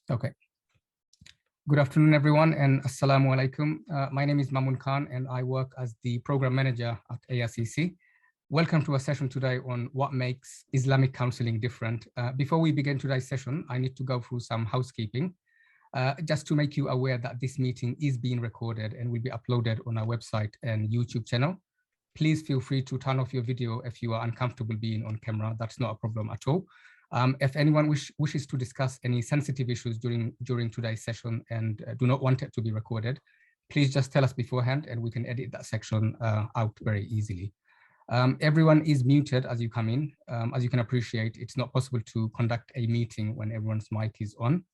Okay. Good afternoon, everyone, and assalamu alaikum. My name is Mamun Khan, and I work as the program manager at ARCC. Welcome to a session today on what makes Islamic counseling different. Before we begin today's session, I need to go through some housekeeping, just to make you aware that this meeting is being recorded and will be uploaded on our website and YouTube channel. Please feel free to turn off your video if you are uncomfortable being on camera. That's not a problem at all. If anyone wishes to discuss any sensitive issues during today's session and do not want it to be recorded, please just tell us beforehand and we can edit that section out very easily. Everyone is muted as you come in. As you can appreciate, it's not possible to conduct a meeting when everyone's mic is on.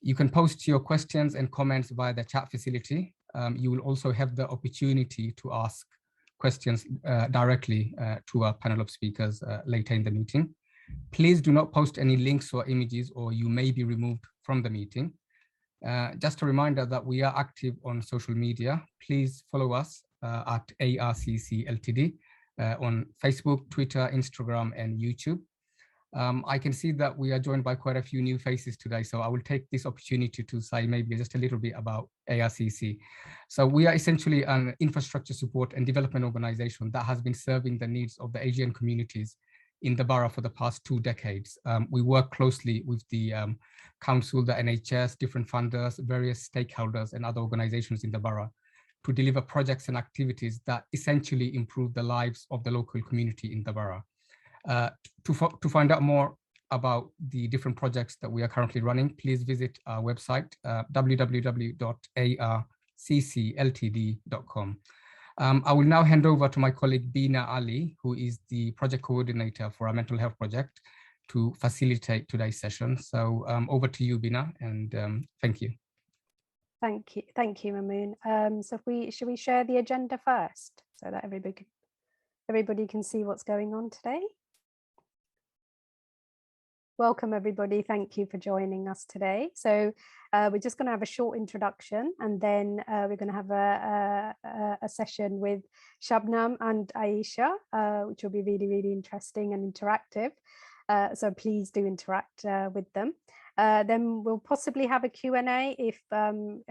You can post your questions and comments via the chat facility. You will also have the opportunity to ask questions directly to our panel of speakers later in the meeting. Please do not post any links or images or you may be removed from the meeting. Just a reminder that we are active on social media. Please follow us at ARCC Ltd on Facebook, Twitter, Instagram, and YouTube. I can see that we are joined by quite a few new faces today, so I will take this opportunity to say maybe just a little bit about ARCC. So we are essentially an infrastructure support and development organization that has been serving the needs of the Asian communities in the borough for the past 2 decades. We work closely with the council, the NHS, different funders, various stakeholders and other organizations in the borough to deliver projects and activities that essentially improve the lives of the local community in the borough. To find out more about the different projects that we are currently running, please visit our website, www.arccltd.com. I will now hand over to my colleague Bina Ali, who is the project coordinator for our mental health project, to facilitate today's session. So over to you, Bina, and thank you. Thank you, Mamoon. So should we share the agenda first so that everybody can see what's going on today? Welcome, everybody. Thank you for joining us today. So we're just going to have a short introduction, and then we're going to have a session with Shabnam and Aisha, which will be really, really interesting and interactive. So please do interact with them. Then we'll possibly have a Q&A if, so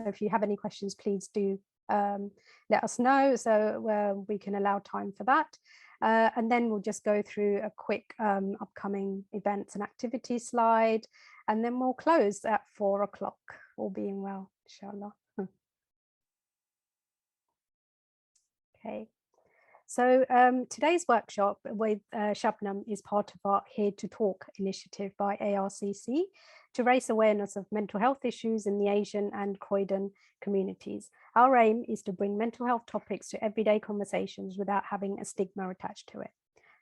if you have any questions, please do let us know so we can allow time for that. And then we'll just go through a quick upcoming events and activities slide, and then we'll close at 4 o'clock, all being well, inshallah. Okay, so today's workshop with Shabnam is part of our Here to Talk initiative by ARCC to raise awareness of mental health issues in the Asian and Croydon communities. Our aim is to bring mental health topics to everyday conversations without having a stigma attached to it.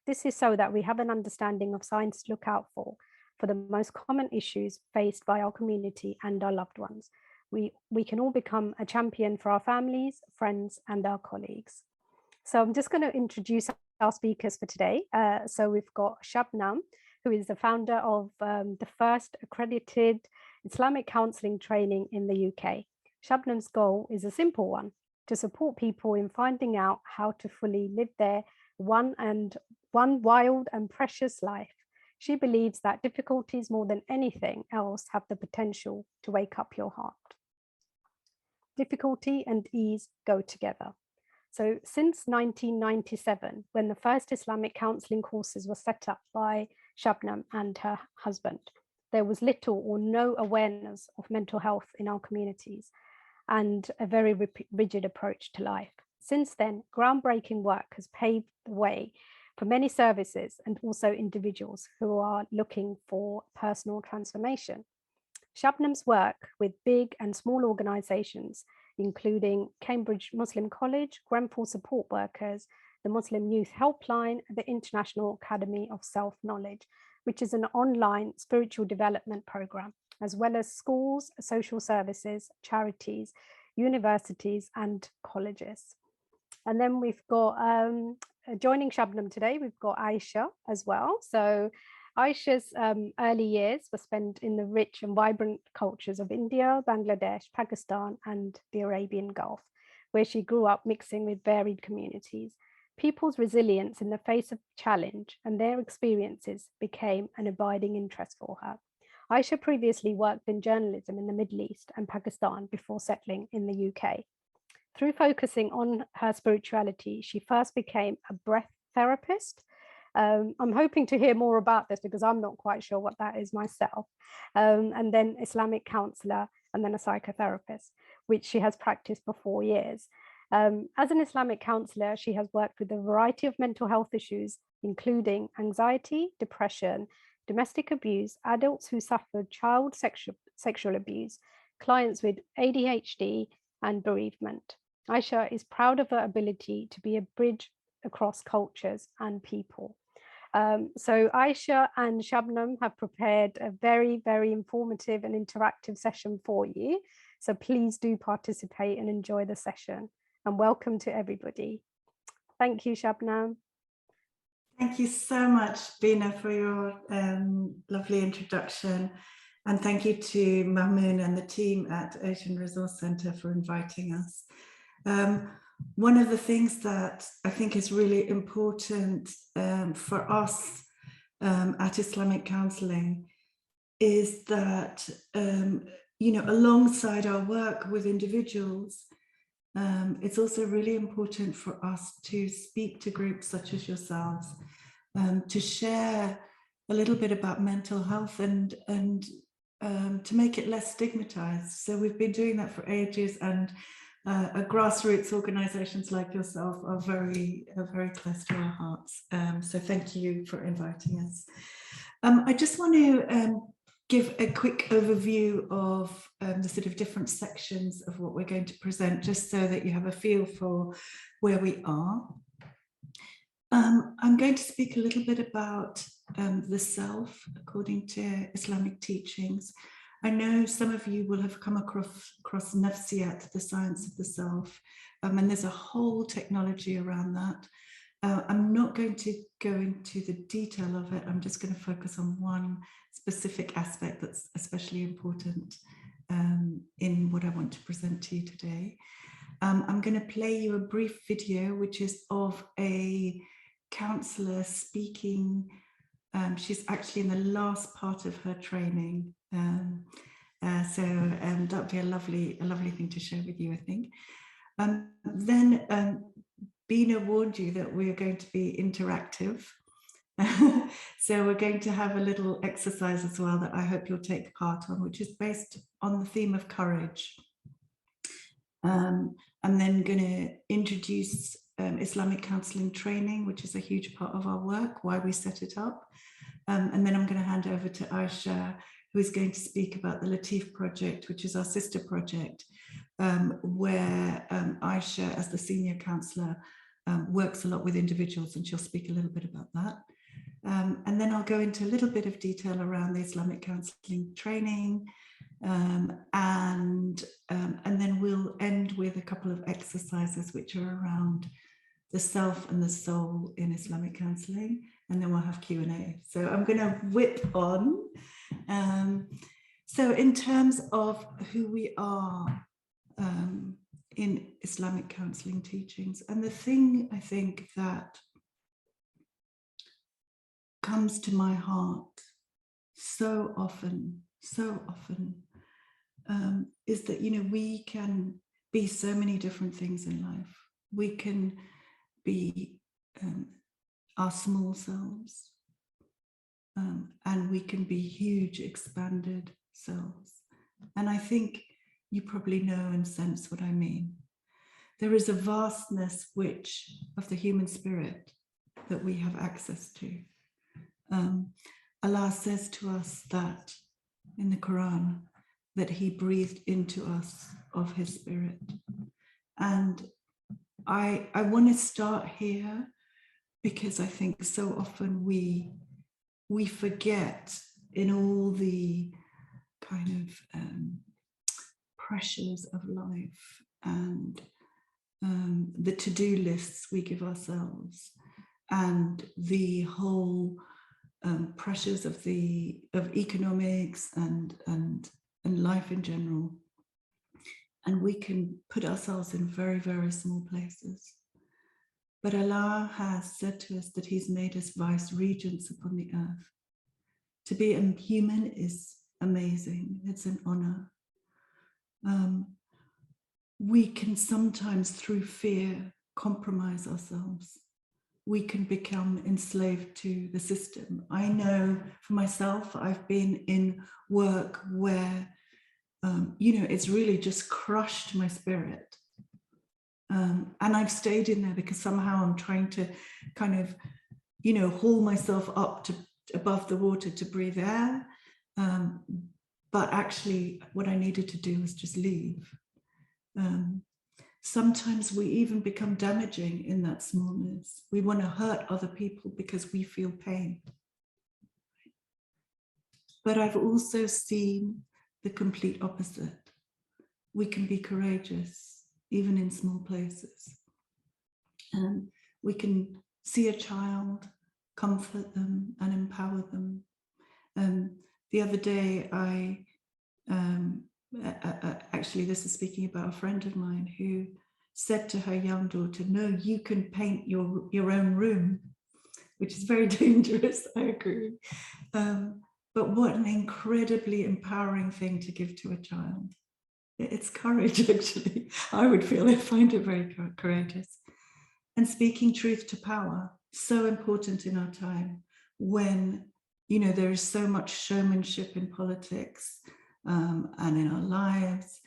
This is so that we have an understanding of signs to look out for the most common issues faced by our community and our loved ones. We can all become a champion for our families, friends, and our colleagues. So I'm just going to introduce our speakers for today. So we've got Shabnam, who is the founder of the first accredited Islamic counselling training in the UK. Shabnam's goal is a simple one: to support people in finding out how to fully live their one wild and precious life. She believes that difficulties more than anything else have the potential to wake up your heart. Difficulty and ease go together. So since 1997, when the first Islamic counselling courses were set up by Shabnam and her husband, there was little or no awareness of mental health in our communities and a very rigid approach to life. Since then, groundbreaking work has paved the way for many services and also individuals who are looking for personal transformation. Shabnam's work with big and small organisations, including Cambridge Muslim College, Grenfell Support Workers, the Muslim Youth Helpline, the International Academy of Self-Knowledge, which is an online spiritual development programme, as well as schools, social services, charities, universities, and colleges. And then we've got, joining Shabnam today, we've got Aisha as well. So Aisha's early years were spent in the rich and vibrant cultures of India, Bangladesh, Pakistan, and the Arabian Gulf, where she grew up mixing with varied communities. People's resilience in the face of challenge and their experiences became an abiding interest for her. Aisha previously worked in journalism in the Middle East and Pakistan before settling in the UK. Through focusing on her spirituality, she first became a breath therapist. I'm hoping to hear more about this because I'm not quite sure what that is myself. And then Islamic counselor, and then a psychotherapist, which she has practiced for 4 years. As an Islamic counselor, she has worked with a variety of mental health issues, including anxiety, depression, domestic abuse, adults who suffered child sexual abuse, clients with ADHD, and bereavement. Aisha is proud of her ability to be a bridge across cultures and people. So Aisha and Shabnam have prepared a very, very informative and interactive session for you. So please do participate and enjoy the session. And welcome to everybody. Thank you, Shabnam. Thank you so much, Bina, for your lovely introduction. And thank you to Mamoon and the team at Asian Resource Centre for inviting us. One of the things that I think is really important for us at Islamic Counselling is that, alongside our work with individuals, it's also really important for us to speak to groups such as yourselves, to share a little bit about mental health and to make it less stigmatized. So we've been doing that for ages, and grassroots organizations like yourself are very close to our hearts. So thank you for inviting us. I just want to give a quick overview of the sort of different sections of what we're going to present, just so that you have a feel for where we are. I'm going to speak a little bit about the self according to Islamic teachings. I know some of you will have come across nafsiyat, the science of the self, and there's a whole technology around that. I'm not going to go into the detail of it. I'm just going to focus on one specific aspect that's especially important in what I want to present to you today. I'm going to play you a brief video, which is of a counsellor speaking. She's actually in the last part of her training. So that would be a lovely thing to share with you, I think. Then Bina warned you that we're going to be interactive. So we're going to have a little exercise as well that I hope you'll take part on, which is based on the theme of courage. I'm then going to introduce Islamic counselling training, which is a huge part of our work, why we set it up. And then I'm going to hand over to Aisha, who is going to speak about the Latif project, which is our sister project, where Aisha, as the senior counsellor, works a lot with individuals, and she'll speak a little bit about that. And then I'll go into a little bit of detail around the Islamic counselling training, and then we'll end with a couple of exercises which are around the self and the soul in Islamic counselling, and then we'll have Q&A. So I'm going to whip on. So in terms of who we are in Islamic counselling teachings, and the thing I think that comes to my heart so often, is that, we can be so many different things in life. We can be our small selves, and we can be huge expanded selves. And I think you probably know and sense what I mean. There is a vastness of the human spirit that we have access to. Allah says to us that in the Quran, that he breathed into us of his spirit. And I want to start here, because I think so often we forget, in all the kind of pressures of life and the to-do lists we give ourselves, and the whole pressures of economics and life in general. And we can put ourselves in very, very small places. But Allah has said to us that he's made us vice regents upon the earth. To be a human is amazing. It's an honor. We can sometimes, through fear, compromise ourselves. We can become enslaved to the system. I know for myself, I've been in work where, it's really just crushed my spirit. And I've stayed in there because somehow I'm trying to kind of, haul myself up to above the water to breathe air. But actually what I needed to do was just leave. Sometimes we even become damaging in that smallness. We want to hurt other people because we feel pain. But I've also seen the complete opposite. We can be courageous, even in small places. And we can see a child, comfort them and empower them. The other day, actually, this is speaking about a friend of mine who said to her young daughter, no, you can paint your own room, which is very dangerous, I agree. But what an incredibly empowering thing to give to a child. It's courage, actually. I would find it very courageous. And speaking truth to power, so important in our time when, there is so much showmanship in politics and in our lives.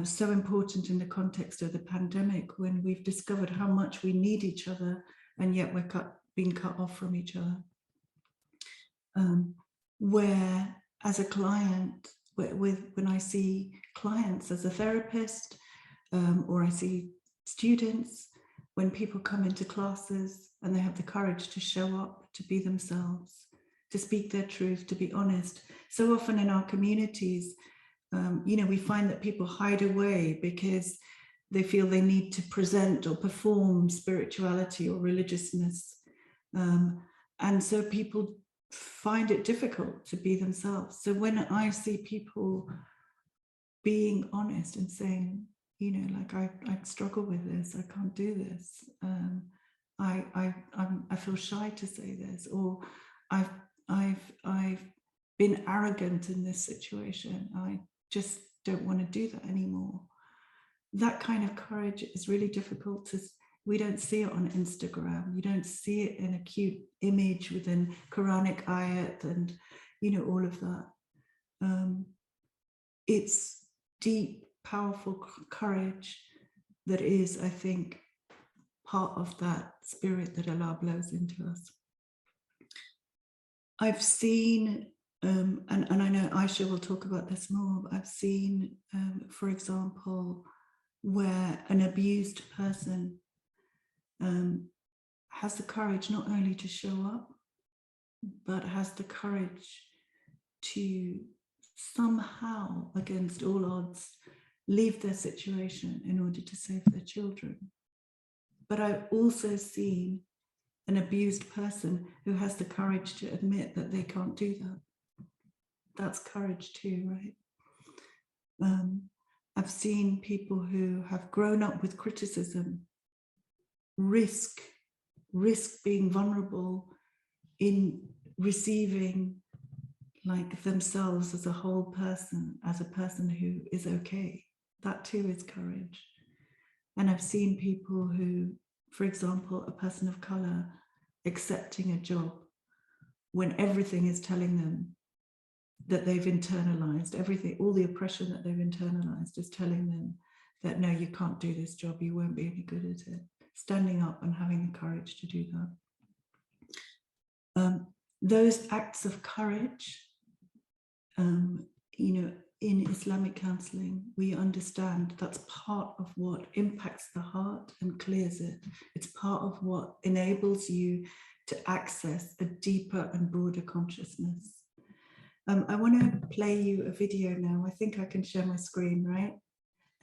So important in the context of the pandemic when we've discovered how much we need each other and yet we're being cut off from each other. Where as a client, when I see clients as a therapist, or I see students, when people come into classes and they have the courage to show up, to be themselves, to speak their truth, to be honest. So often in our communities, we find that people hide away because they feel they need to present or perform spirituality or religiousness. And so people find it difficult to be themselves. So when I see people being honest and saying, I struggle with this, I can't do this, I feel shy to say this, or I've been arrogant in this situation, I just don't want to do that anymore. That kind of courage is really difficult we don't see it on Instagram. You don't see it in a cute image within Quranic ayat and, all of that. It's deep, powerful courage that is, I think, part of that spirit that Allah blows into us. I've seen, and I know Aisha will talk about this more, but I've seen, for example, where an abused person has the courage not only to show up, but has the courage to somehow, against all odds, leave their situation in order to save their children. But I've also seen an abused person who has the courage to admit that they can't do that. That's courage too, right? I've seen people who have grown up with criticism risk being vulnerable in receiving like themselves as a whole person, as a person who is okay. That too is courage. And I've seen people who, for example, a person of color accepting a job when everything is telling them that they've internalized everything, all the oppression that they've internalized is telling them that no, you can't do this job, you won't be any good at it. Standing up and having the courage to do that. Those acts of courage, in Islamic counselling, we understand that's part of what impacts the heart and clears it. It's part of what enables you to access a deeper and broader consciousness. I want to play you a video now. I think I can share my screen, right?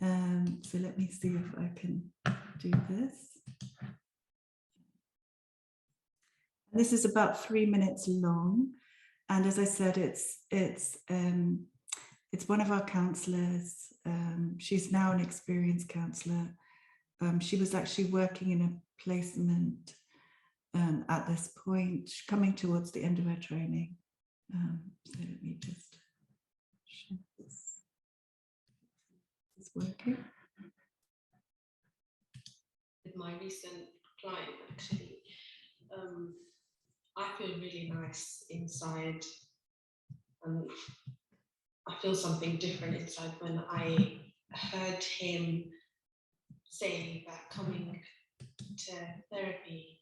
So let me see if I can do this. This is about 3 minutes long. And as I said, it's one of our counsellors. She's now an experienced counsellor. She was actually working in a placement at this point, coming towards the end of her training. So let me just It's working. With my recent client, actually, I feel really nice inside, and I feel something different inside when I heard him say that coming to therapy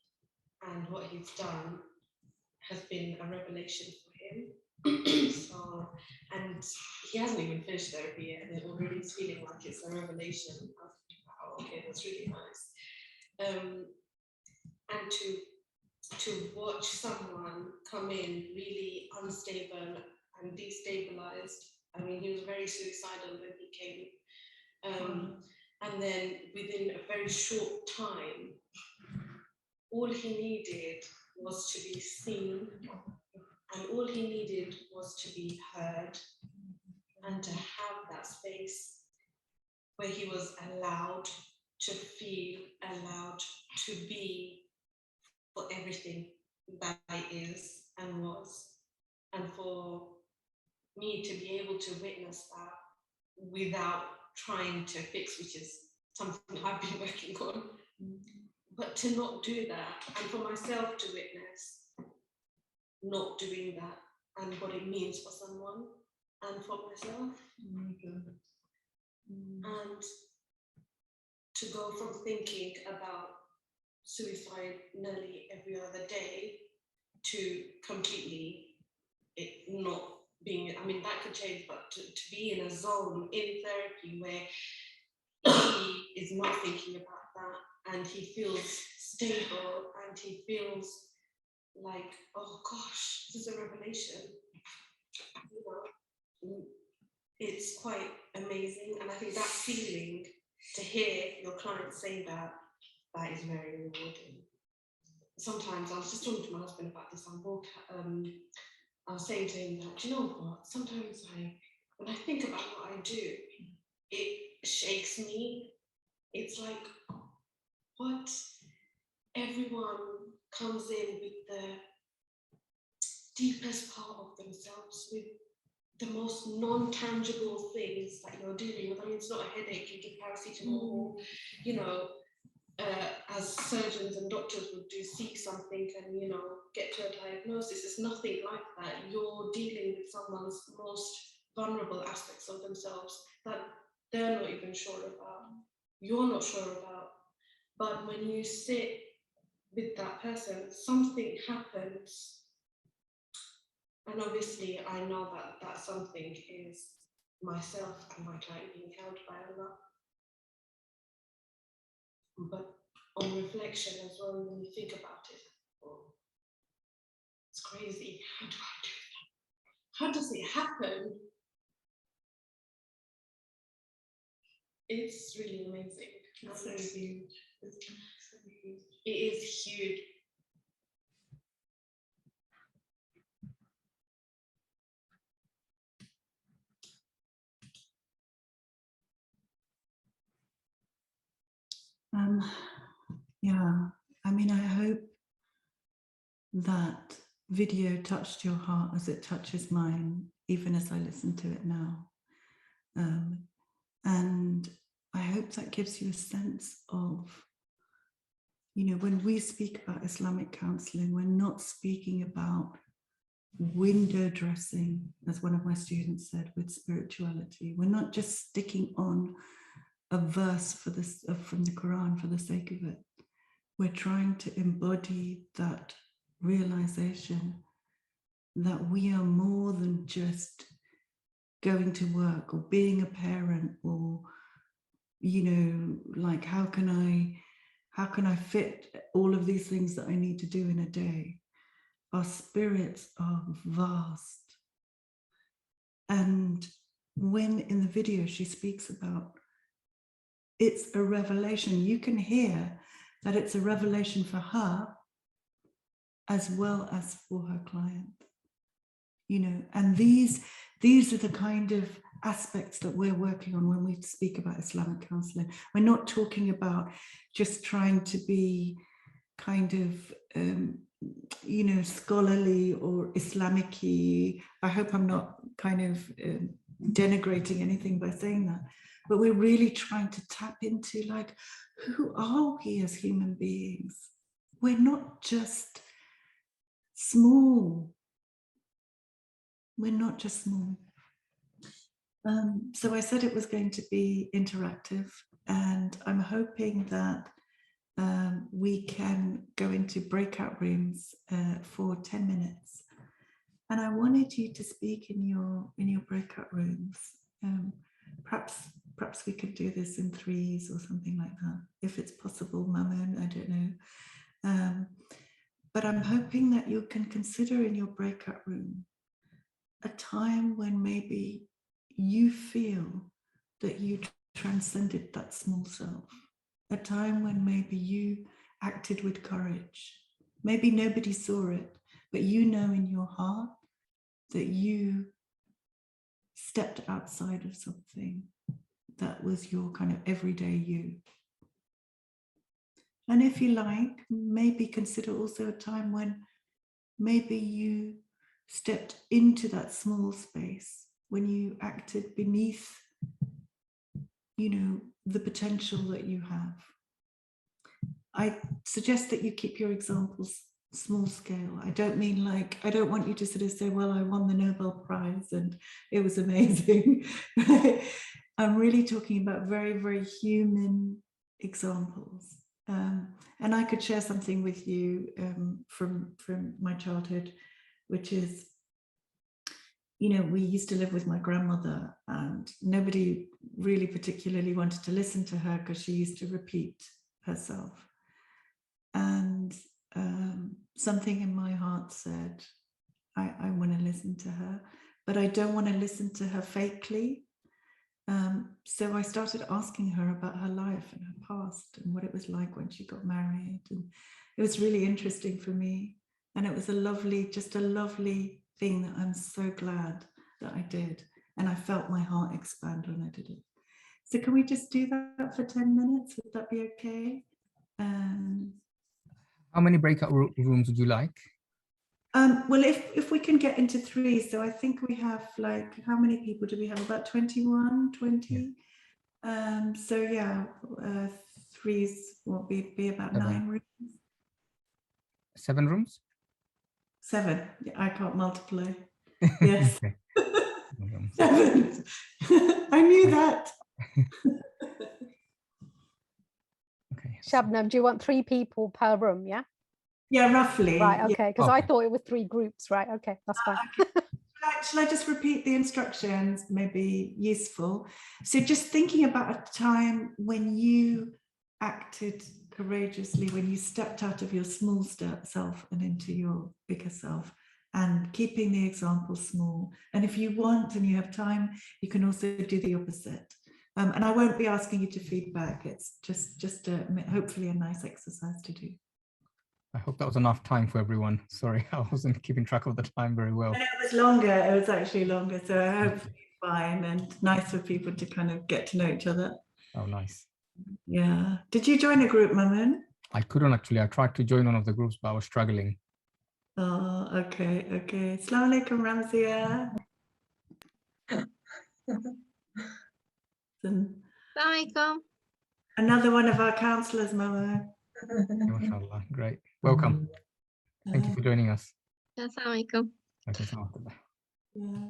and what he's done has been a revelation for him. So, and he hasn't even finished therapy yet, and already he's feeling like it's a revelation. Wow, okay, that's really nice. And to watch someone come in really unstable and destabilized. I mean, he was very suicidal when he came. And then within a very short time, all he needed was to be seen, and all he needed was to be heard, and to have that space where he was allowed to feel, allowed to be for everything that he is and was, and for me to be able to witness that without trying to fix, which is something I've been working on, but to not do that, and for myself to witness not doing that and what it means for someone and for myself. And to go from thinking about suicide nearly every other day to completely it not being, I mean, that could change, but to be in a zone in therapy where he is not thinking about that, and he feels stable, and he feels like, oh gosh, this is a revelation. You know, it's quite amazing, and I think that feeling to hear your client say that, that is very rewarding. Sometimes I was just talking to my husband about this. I was saying to him that, do you know what? Sometimes when I think about what I do, it shakes me. It's like, what? Everyone comes in with the deepest part of themselves, with the most non-tangible things that you're dealing with. I mean, it's not a headache, you give paracetamol, or, you know, as surgeons and doctors would do, see something and, you know, get to a diagnosis. It's nothing like that. You're dealing with someone's most vulnerable aspects of themselves that they're not even sure about, you're not sure about. But when you sit with that person, something happens. And obviously, I know that that something is myself and my client being held by Allah. But on reflection as well, when you think about it, oh, it's crazy. How do I do that? How does it happen? It's really amazing. It's so huge. It is huge. Yeah, I mean, I hope that video touched your heart as it touches mine, even as I listen to it now. And I hope that gives you a sense of, you know, when we speak about Islamic counselling, we're not speaking about window dressing, as one of my students said, with spirituality. We're not just sticking on a verse for this from the Quran for the sake of it. We're trying to embody that realization that we are more than just going to work or being a parent, or, you know, like how can I fit all of these things that I need to do in a day? Our spirits are vast. And when in the video she speaks about it's a revelation, you can hear that it's a revelation for her as well as for her client, you know. And these are the kind of aspects that we're working on when we speak about Islamic counselling. We're not talking about just trying to be kind of scholarly or Islamic-y. I hope I'm not kind of denigrating anything by saying that, but we're really trying to tap into, like, who are we as human beings? We're not just small. We're not just small. So I said it was going to be interactive, and I'm hoping that we can go into breakout rooms for 10 minutes. And I wanted you to speak in your breakout rooms. Perhaps we could do this in threes or something like that, if it's possible, Mamun, I don't know. But I'm hoping that you can consider in your breakout room a time when maybe you feel that you transcended that small self, a time when maybe you acted with courage. Maybe nobody saw it, but you know in your heart that you stepped outside of something that was your kind of everyday you. And if you like, maybe consider also a time when maybe you stepped into that small space, when you acted beneath, you know, the potential that you have. I suggest that you keep your examples small scale. I don't mean like, I don't want you to sort of say, well, I won the Nobel Prize and it was amazing. I'm really talking about very, very human examples. And I could share something with you from my childhood, which is, you know, we used to live with my grandmother and nobody really particularly wanted to listen to her because she used to repeat herself. And something in my heart said, I want to listen to her, but I don't want to listen to her fakely. So I started asking her about her life and her past and what it was like when she got married. And it was really interesting for me. And it was just a lovely thing that I'm so glad that I did. And I felt my heart expand when I did it. So can we just do that for 10 minutes? Would that be okay? How many breakout rooms would you like? Well, if we can get into three, so I think we have, like, how many people do we have? About 21, 20? Yeah. So yeah, threes will be about 9 rooms. 7 rooms? 7. Yeah, I can't multiply. Yes. 7. I knew that. Okay. Shabnam, do you want 3 people per room? Yeah. Yeah, roughly. Right. Okay. Because Yeah. I thought it was 3 groups. Right. Okay. That's fine. Shall I just repeat the instructions? Maybe useful. So just thinking about a time when you acted courageously, when you stepped out of your small self and into your bigger self, and keeping the example small. And if you want and you have time, you can also do the opposite. And I won't be asking you to feedback. It's just hopefully a nice exercise to do. I hope that was enough time for everyone. Sorry, I wasn't keeping track of the time very well. And it was longer. It was actually longer. So I hope it's fine and nice for people to kind of get to know each other. Oh, nice. Yeah. Did you join a group, Mamun? I couldn't actually. I tried to join one of the groups, but I was struggling. Oh, okay, okay. Assalamu alaikum, Ramzia. Another one of our counsellors, Mama. MashaAllah. Great. Welcome. Thank you for joining us. Assalamualaikum. Yeah.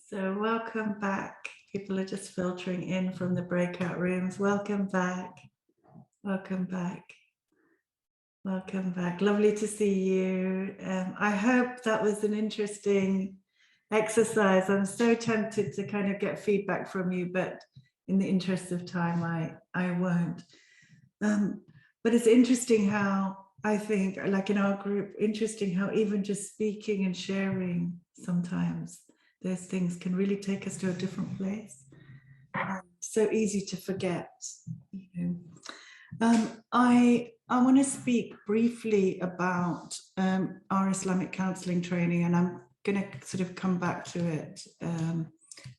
So welcome back. People are just filtering in from the breakout rooms. Welcome back. Welcome back. Welcome back. Lovely to see you. I hope that was an interesting exercise. I'm so tempted to kind of get feedback from you, but in the interest of time, I won't. But it's interesting how, I think, like in our group, interesting how even just speaking and sharing, sometimes those things can really take us to a different place. So easy to forget, you know. I want to speak briefly about our Islamic counselling training, and I'm going to sort of come back to it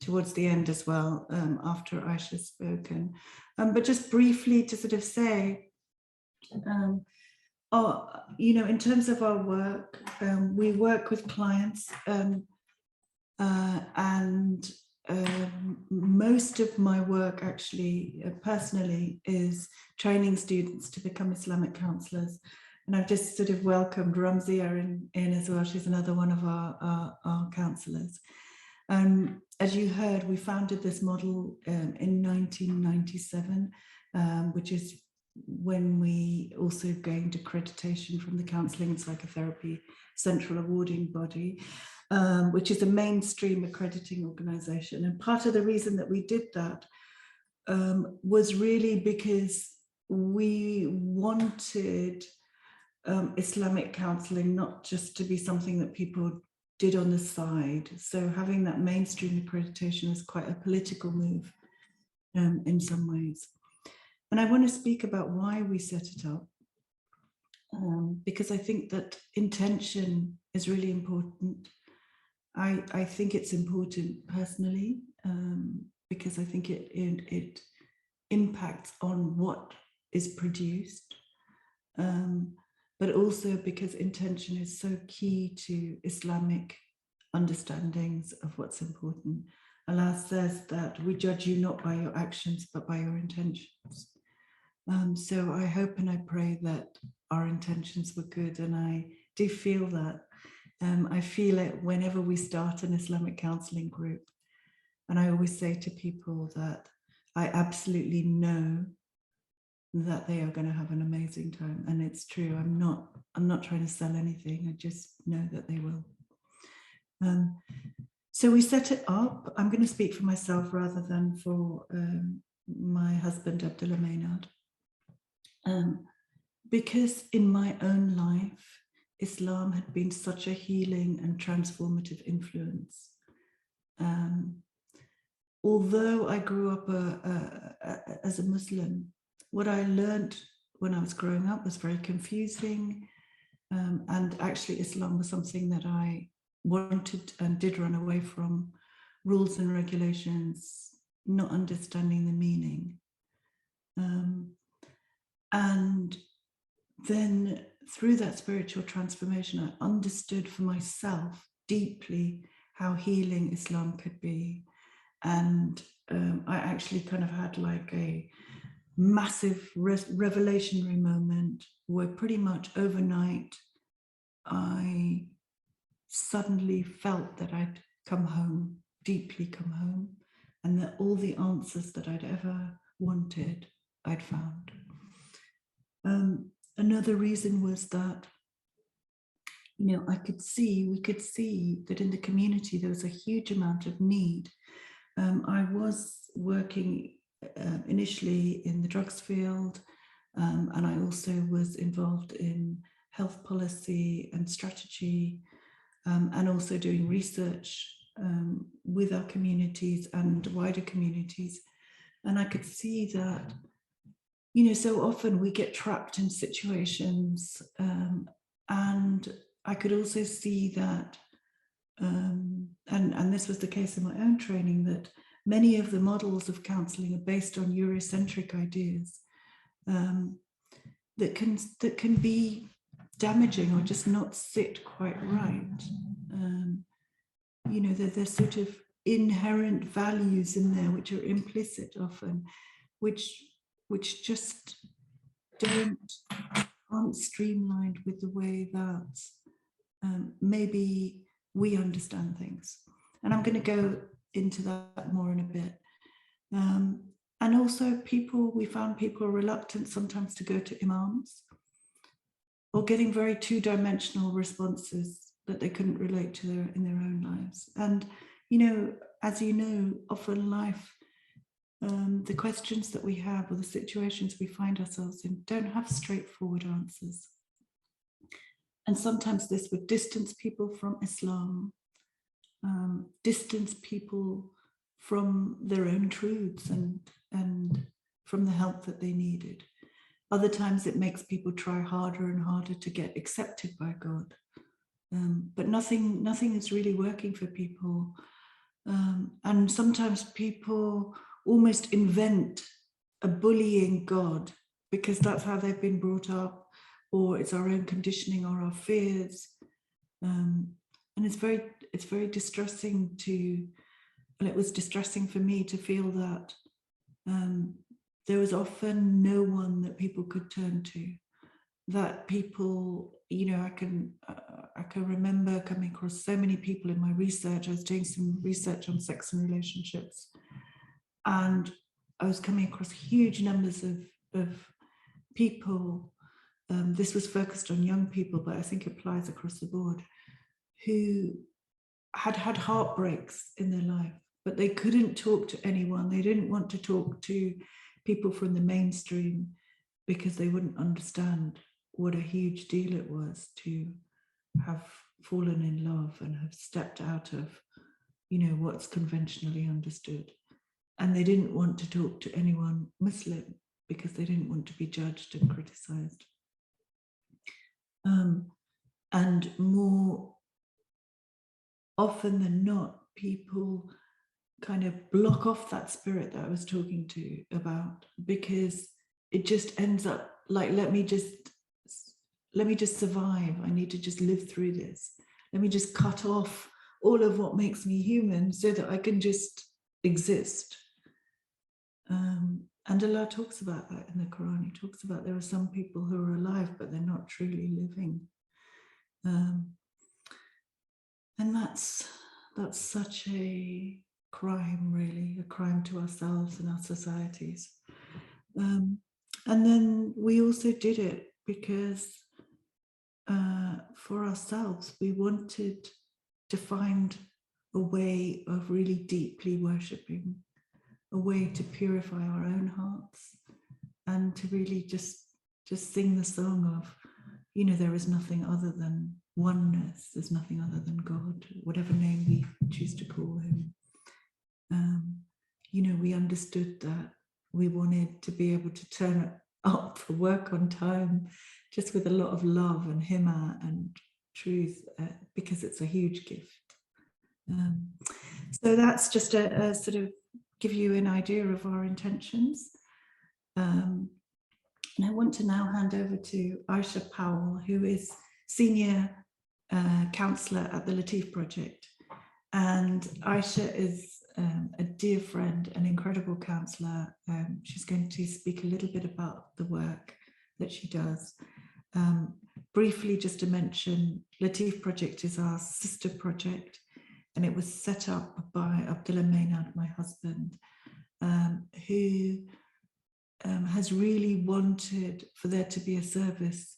towards the end as well, after Aisha's spoken. But just briefly to sort of say, you know, in terms of our work, we work with clients and most of my work actually personally is training students to become Islamic counsellors. And I've just sort of welcomed Ramzia in as well. She's another one of our counsellors. As you heard, we founded this model in 1997, which is when we also gained accreditation from the Counselling and Psychotherapy Central Awarding Body, which is a mainstream accrediting organisation. And part of the reason that we did that was really because we wanted Islamic counselling not just to be something that people did on the side. So having that mainstream accreditation is quite a political move in some ways. And I want to speak about why we set it up, because I think that intention is really important. I think it's important personally, because I think it impacts on what is produced, but also because intention is so key to Islamic understandings of what's important. Allah says that we judge you not by your actions, but by your intentions. So I hope and I pray that our intentions were good, and I do feel that. I feel it whenever we start an Islamic counselling group. And I always say to people that I absolutely know that they are going to have an amazing time. And it's true. I'm not trying to sell anything. I just know that they will. So we set it up. I'm going to speak for myself rather than for my husband, Abdullah Maynard. Because in my own life, Islam had been such a healing and transformative influence. Although I grew up as a Muslim, what I learned when I was growing up was very confusing. And actually Islam was something that I wanted and did run away from. Rules and regulations, not understanding the meaning. And then through that spiritual transformation, I understood for myself deeply how healing Islam could be. And I actually kind of had like a massive revelationary moment where pretty much overnight, I suddenly felt that I'd come home, deeply come home, and that all the answers that I'd ever wanted, I'd found. Another reason was that, we could see that in the community there was a huge amount of need. I was working initially in the drugs field, and I also was involved in health policy and strategy, and also doing research with our communities and wider communities. And I could see that, so often we get trapped in situations, and I could also see that, and this was the case in my own training, that many of the models of counselling are based on Eurocentric ideas that can be damaging or just not sit quite right. There's sort of inherent values in there which are implicit often, which just aren't streamlined with the way that maybe we understand things. And I'm going to go into that more in a bit. And also we found people reluctant sometimes to go to imams, or getting very two-dimensional responses that they couldn't relate to in their own lives. And, as you know, often life, the questions that we have or the situations we find ourselves in don't have straightforward answers. And sometimes this would distance people from Islam, distance people from their own truths and from the help that they needed. Other times it makes people try harder and harder to get accepted by God. But nothing is really working for people. And sometimes people almost invent a bullying God because that's how they've been brought up, or it's our own conditioning or our fears. And it's very distressing and it was distressing for me to feel that there was often no one that people could turn to, that people, I can remember coming across so many people in my research. I was doing some research on sex and relationships, and I was coming across huge numbers of people. This was focused on young people, but I think it applies across the board, who had heartbreaks in their life, but they couldn't talk to anyone. They didn't want to talk to people from the mainstream because they wouldn't understand what a huge deal it was to have fallen in love and have stepped out of, what's conventionally understood. And they didn't want to talk to anyone Muslim because they didn't want to be judged and criticized. And more often than not, people kind of block off that spirit that I was talking to about, because it just ends up like, let me just survive. I need to just live through this. Let me just cut off all of what makes me human so that I can just exist. And Allah talks about that in the Quran. He talks about there are some people who are alive, but they're not truly living. And that's such a crime, really, a crime to ourselves and our societies. And then we also did it because for ourselves, we wanted to find a way of really deeply worshipping, a way to purify our own hearts, and to really just sing the song of, there is nothing other than oneness. There's nothing other than God, whatever name we choose to call him. We understood that we wanted to be able to turn up for work on time, just with a lot of love and himma and truth, because it's a huge gift. So that's just a sort of give you an idea of our intentions. And I want to now hand over to Aisha Powell, who is Senior Counsellor at the Latif Project. And Aisha is a dear friend, an incredible counsellor. She's going to speak a little bit about the work that she does. Briefly, just to mention, Latif Project is our sister project, and it was set up by Abdullah Maynard, my husband, who has really wanted for there to be a service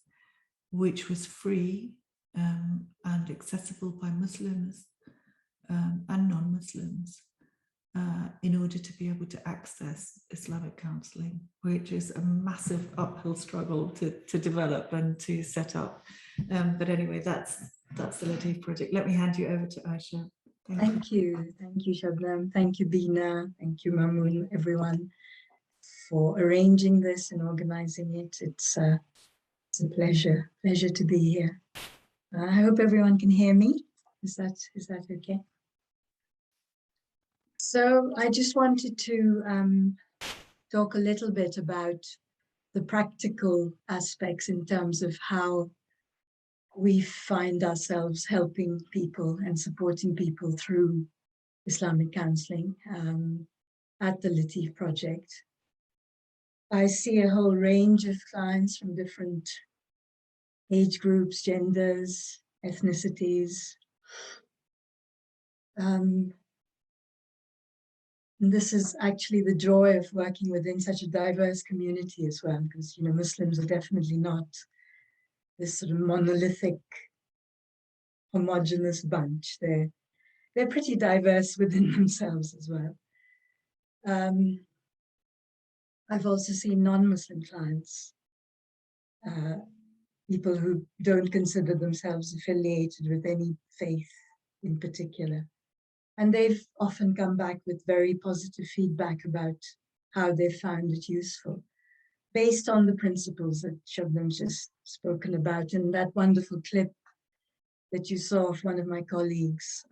which was free and accessible by Muslims and non-Muslims, in order to be able to access Islamic counselling, which is a massive uphill struggle to develop and to set up. But anyway, that's the Latif Project. Let me hand you over to Aisha. Thank you, Shabnam. Thank you, Bina. Thank you, Mamoon, everyone, for arranging this and organizing it. It's a pleasure to be here. I hope everyone can hear me. Is that okay? So I just wanted to talk a little bit about the practical aspects in terms of how we find ourselves helping people and supporting people through Islamic counselling at the Latif Project. I see a whole range of clients from different age groups, genders, ethnicities. And this is actually the joy of working within such a diverse community as well, because Muslims are definitely not this sort of monolithic, homogenous bunch. They're pretty diverse within themselves as well. I've also seen non-Muslim clients, people who don't consider themselves affiliated with any faith in particular. And they've often come back with very positive feedback about how they found it useful, based on the principles that Shabnam's just spoken about in that wonderful clip that you saw of one of my colleagues.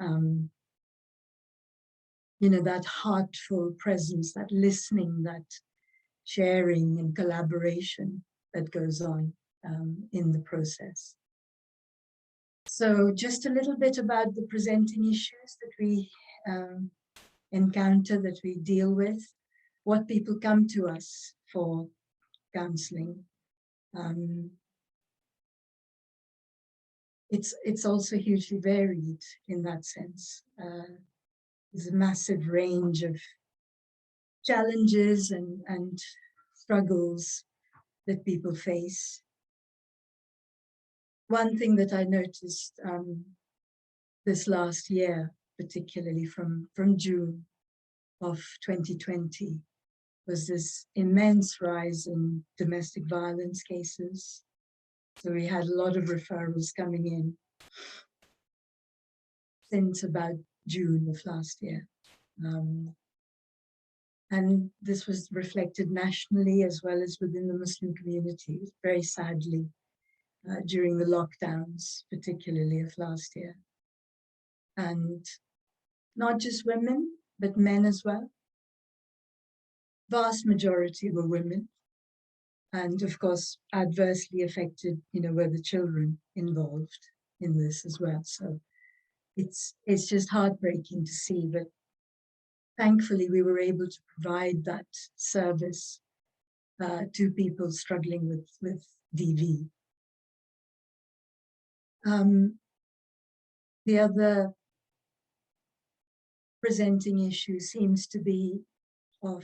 That heartful presence, that listening, that sharing and collaboration that goes on in the process. So just a little bit about the presenting issues that we encounter, that we deal with, what people come to us for counselling. It's also hugely varied in that sense. There's a massive range of challenges and struggles that people face. One thing that I noticed this last year, particularly from June of 2020, was this immense rise in domestic violence cases. So we had a lot of referrals coming in since about June of last year. And this was reflected nationally as well as within the Muslim community, very sadly, during the lockdowns, particularly of last year. And not just women, but men as well. Vast majority were women. And of course, adversely affected, were the children involved in this as well. So it's just heartbreaking to see, but thankfully we were able to provide that service to people struggling with DV. The other presenting issue seems to be of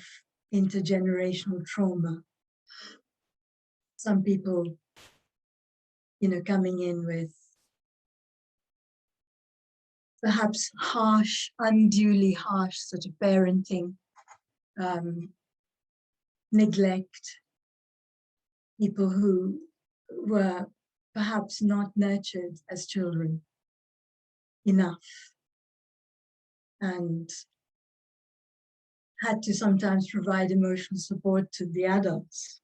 intergenerational trauma. Some people, coming in with perhaps harsh, unduly harsh sort of parenting, neglect, people who were perhaps not nurtured as children enough and had to sometimes provide emotional support to the adults,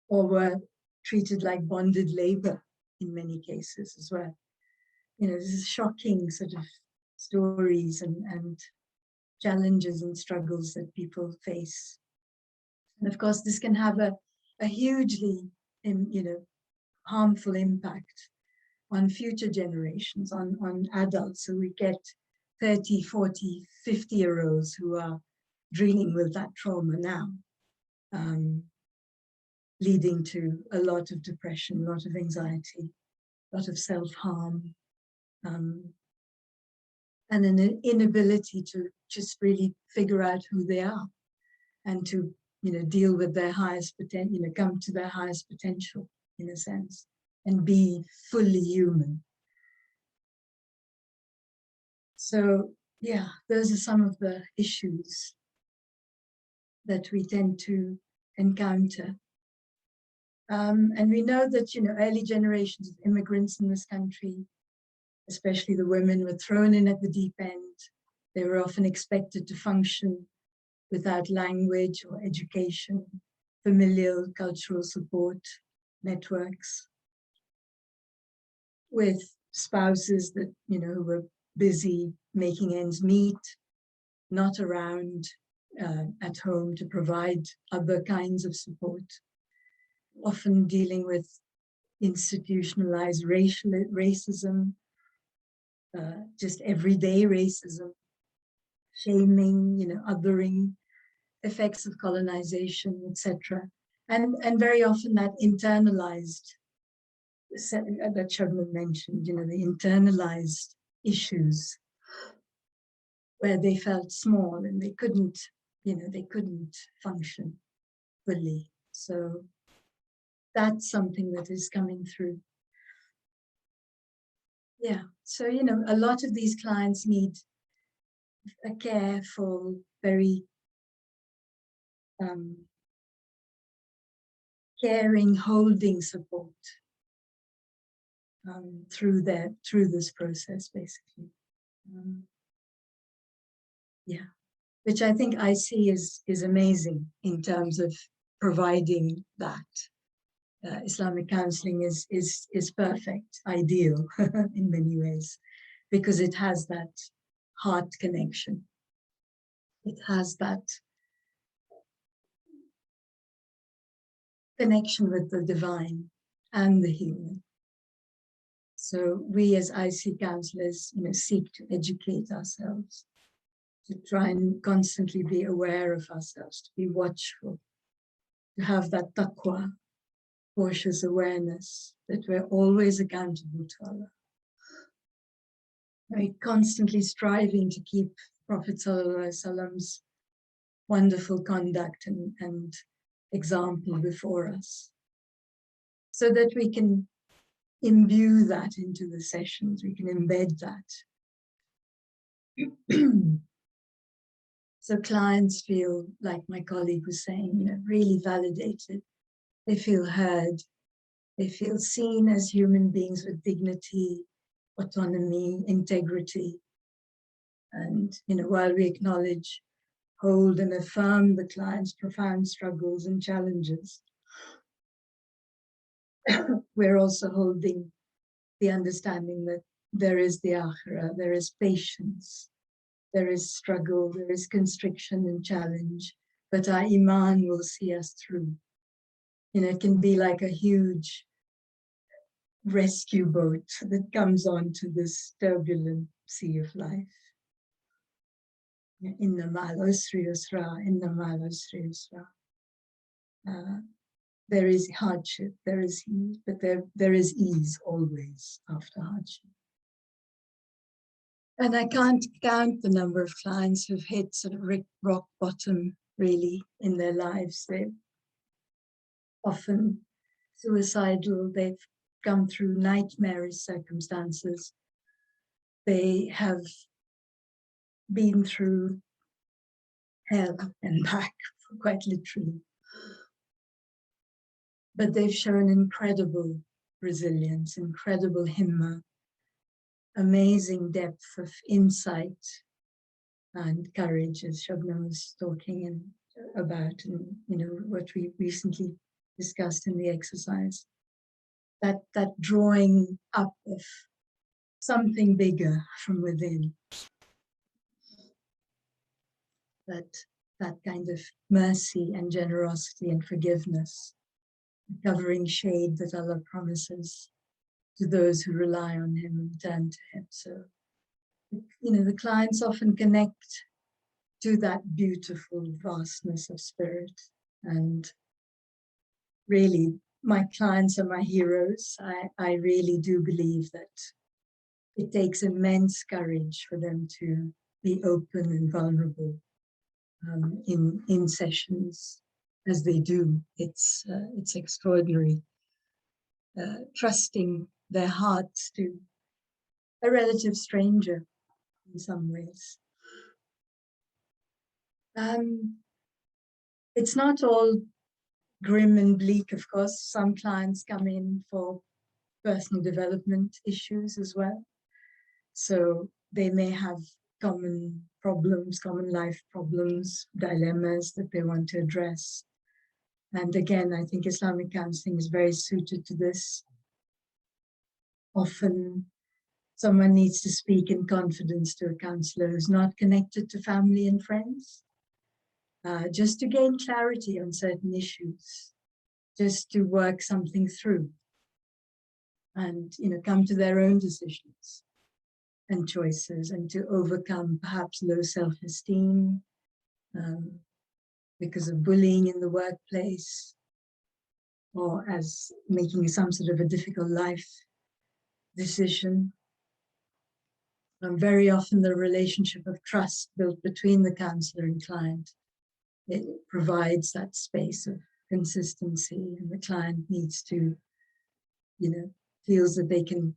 or were treated like bonded labor in many cases as well. This is shocking sort of stories and challenges and struggles that people face. And of course, this can have a hugely, harmful impact on future generations, on adults. So we get 30, 40, 50-year-olds who are dealing with that trauma now, leading to a lot of depression, a lot of anxiety, a lot of self-harm, and an inability to just really figure out who they are and to, deal with their highest potential, come to their highest potential in a sense and be fully human. So, yeah, those are some of the issues that we tend to encounter. And we know that, early generations of immigrants in this country, especially the women, were thrown in at the deep end. They were often expected to function without language or education, familial, cultural support networks, with spouses that, who were busy making ends meet, not around at home to provide other kinds of support, often dealing with institutionalized racism, just everyday racism, shaming, othering, effects of colonization, etc. And very often that internalized, that Shabnam mentioned, the internalized issues where they felt small and they couldn't, they couldn't function fully. So that's something that is coming through. Yeah, so, a lot of these clients need a careful, very caring, holding support through this process, basically. Yeah, which I think I see is amazing in terms of providing that. Islamic counselling is perfect, ideal in many ways, because it has that heart connection. It has that connection with the divine and the human. So we as IC counselors, seek to educate ourselves, to try and constantly be aware of ourselves, to be watchful, to have that taqwa, cautious awareness that we're always accountable to Allah. We're constantly striving to keep Prophet ﷺ's wonderful conduct and example before us, so that we can imbue that into the sessions, we can embed that. So clients feel, like my colleague was saying, really validated. They feel heard. They feel seen as human beings with dignity, autonomy, integrity. And, while we acknowledge, hold and affirm the client's profound struggles and challenges, we're also holding the understanding that there is the akhirah, there is patience, there is struggle, there is constriction and challenge, but our iman will see us through. It can be like a huge rescue boat that comes onto this turbulent sea of life. Inna ma'al usri yusra, inna ma'al usri yusra. There is hardship, there is ease, but there is ease always after hardship. And I can't count the number of clients who've hit sort of rock bottom, really, in their lives. They're often suicidal, they've come through nightmarish circumstances. They have been through hell and back, quite literally. But they've shown incredible resilience, incredible himmah, amazing depth of insight and courage, as Shabnam was talking about, and what we recently discussed in the exercise. That drawing up of something bigger from within. That kind of mercy and generosity and forgiveness, covering shade that Allah promises to those who rely on Him and turn to Him. So, the clients often connect to that beautiful vastness of spirit. And really, my clients are my heroes. I really do believe that it takes immense courage for them to be open and vulnerable in sessions as they do. It's extraordinary. Trusting their hearts to a relative stranger in some ways. It's not all grim and bleak, of course. Some clients come in for personal development issues as well. So they may have common problems, common life problems, dilemmas that they want to address. And again, I think Islamic counselling is very suited to this. Often someone needs to speak in confidence to a counsellor who's not connected to family and friends, just to gain clarity on certain issues, just to work something through and come to their own decisions and choices, and to overcome perhaps low self-esteem because of bullying in the workplace, or as making some sort of a difficult life decision. Very often the relationship of trust built between the counsellor and client, it provides that space of consistency, and the client needs to, feels that they can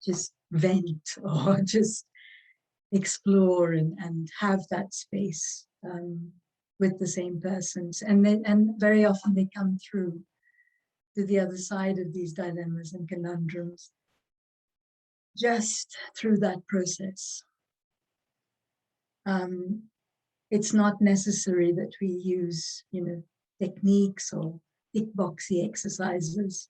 just vent or just explore and have that space with the same persons. And very often they come through to the other side of these dilemmas and conundrums just through that process. It's not necessary that we use, techniques or tick boxy exercises.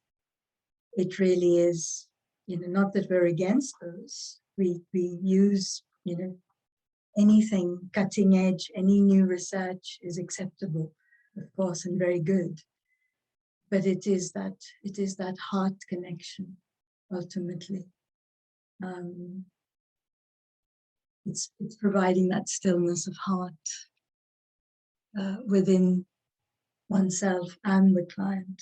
It really is, not that we're against those. We use, anything cutting edge, any new research is acceptable, of course, and very good. But it is that heart connection, ultimately, It's providing that stillness of heart within oneself and the client.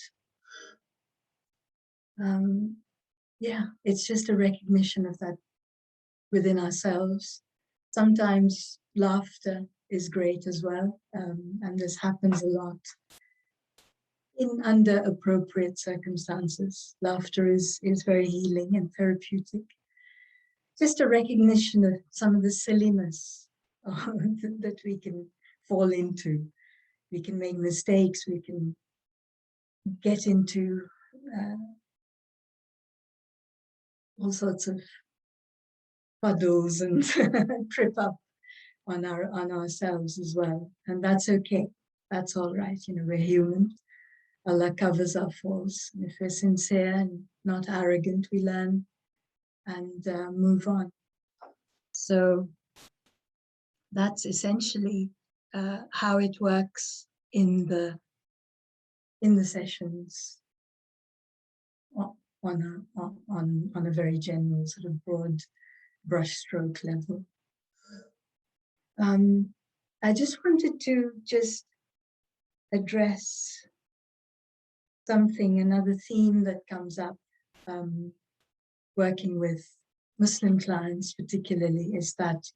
Yeah, it's just a recognition of that within ourselves. Sometimes laughter is great as well, and this happens a lot under appropriate circumstances. Laughter is very healing and therapeutic. Just a recognition of some of the silliness that we can fall into. We can make mistakes, we can get into all sorts of puddles and trip up on ourselves as well. And that's okay. That's all right. You know, we're human. Allah covers our faults. And if we're sincere and not arrogant, we learn and move on. So that's essentially how it works in the sessions on a very general sort of broad brushstroke level. I just wanted to address another theme that comes up working with Muslim clients particularly, is that,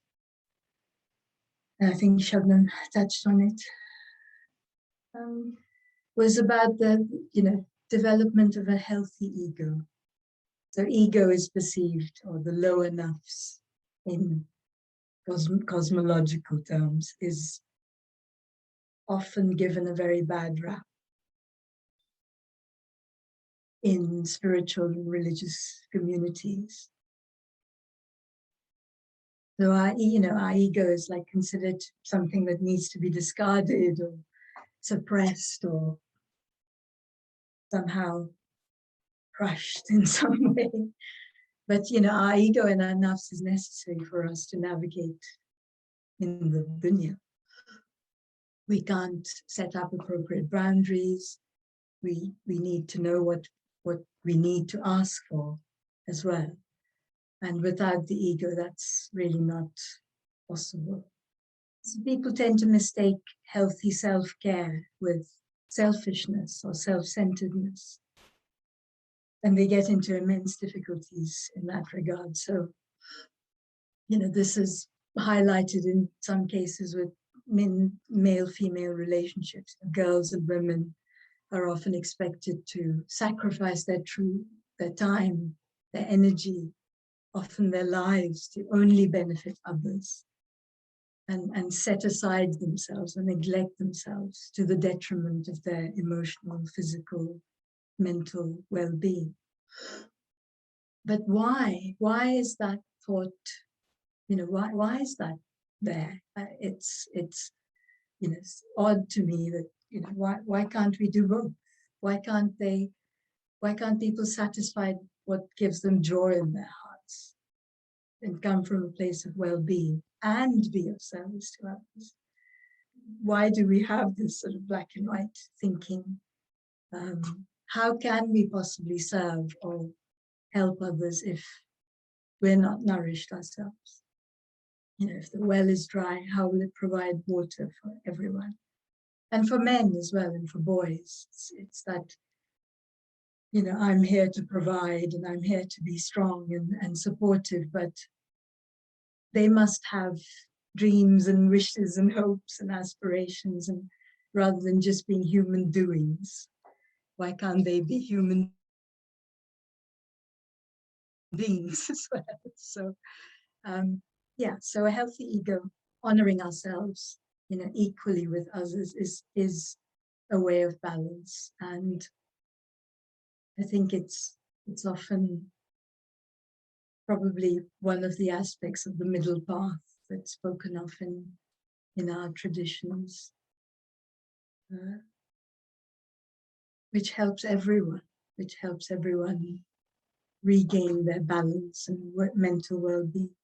and I think Shabnam touched on it, was about the development of a healthy ego. So ego is perceived, or the lower nafs in cosmological terms, is often given a very bad rap in spiritual and religious communities. So our ego is like considered something that needs to be discarded or suppressed or somehow crushed in some way. But our ego and our nafs is necessary for us to navigate in the dunya. We can't set up appropriate boundaries. We need to know what we need to ask for as well. And without the ego, that's really not possible. So people tend to mistake healthy self-care with selfishness or self-centeredness. And they get into immense difficulties in that regard. So, this is highlighted in some cases with male-female relationships. Girls and women are often expected to sacrifice their time, their energy, often their lives, to only benefit others, and set aside themselves and neglect themselves to the detriment of their emotional, physical, mental well-being. But why? Why is that thought? Why is that there? It's odd to me that why can't we do both? Why can't people satisfy what gives them joy in their hearts and come from a place of well-being and be of service to others? Why do we have this sort of black and white thinking? How can we possibly serve or help others if we're not nourished ourselves? If the well is dry, how will it provide water for everyone? And for men as well, and for boys. It's that, I'm here to provide and I'm here to be strong and supportive, but they must have dreams and wishes and hopes and aspirations, and rather than just being human doings. Why can't they be human beings as well? So, so a healthy ego, honoring ourselves, equally with others, is a way of balance. And I think it's often probably one of the aspects of the middle path that's spoken of in our traditions, which helps everyone regain their balance and mental well-being.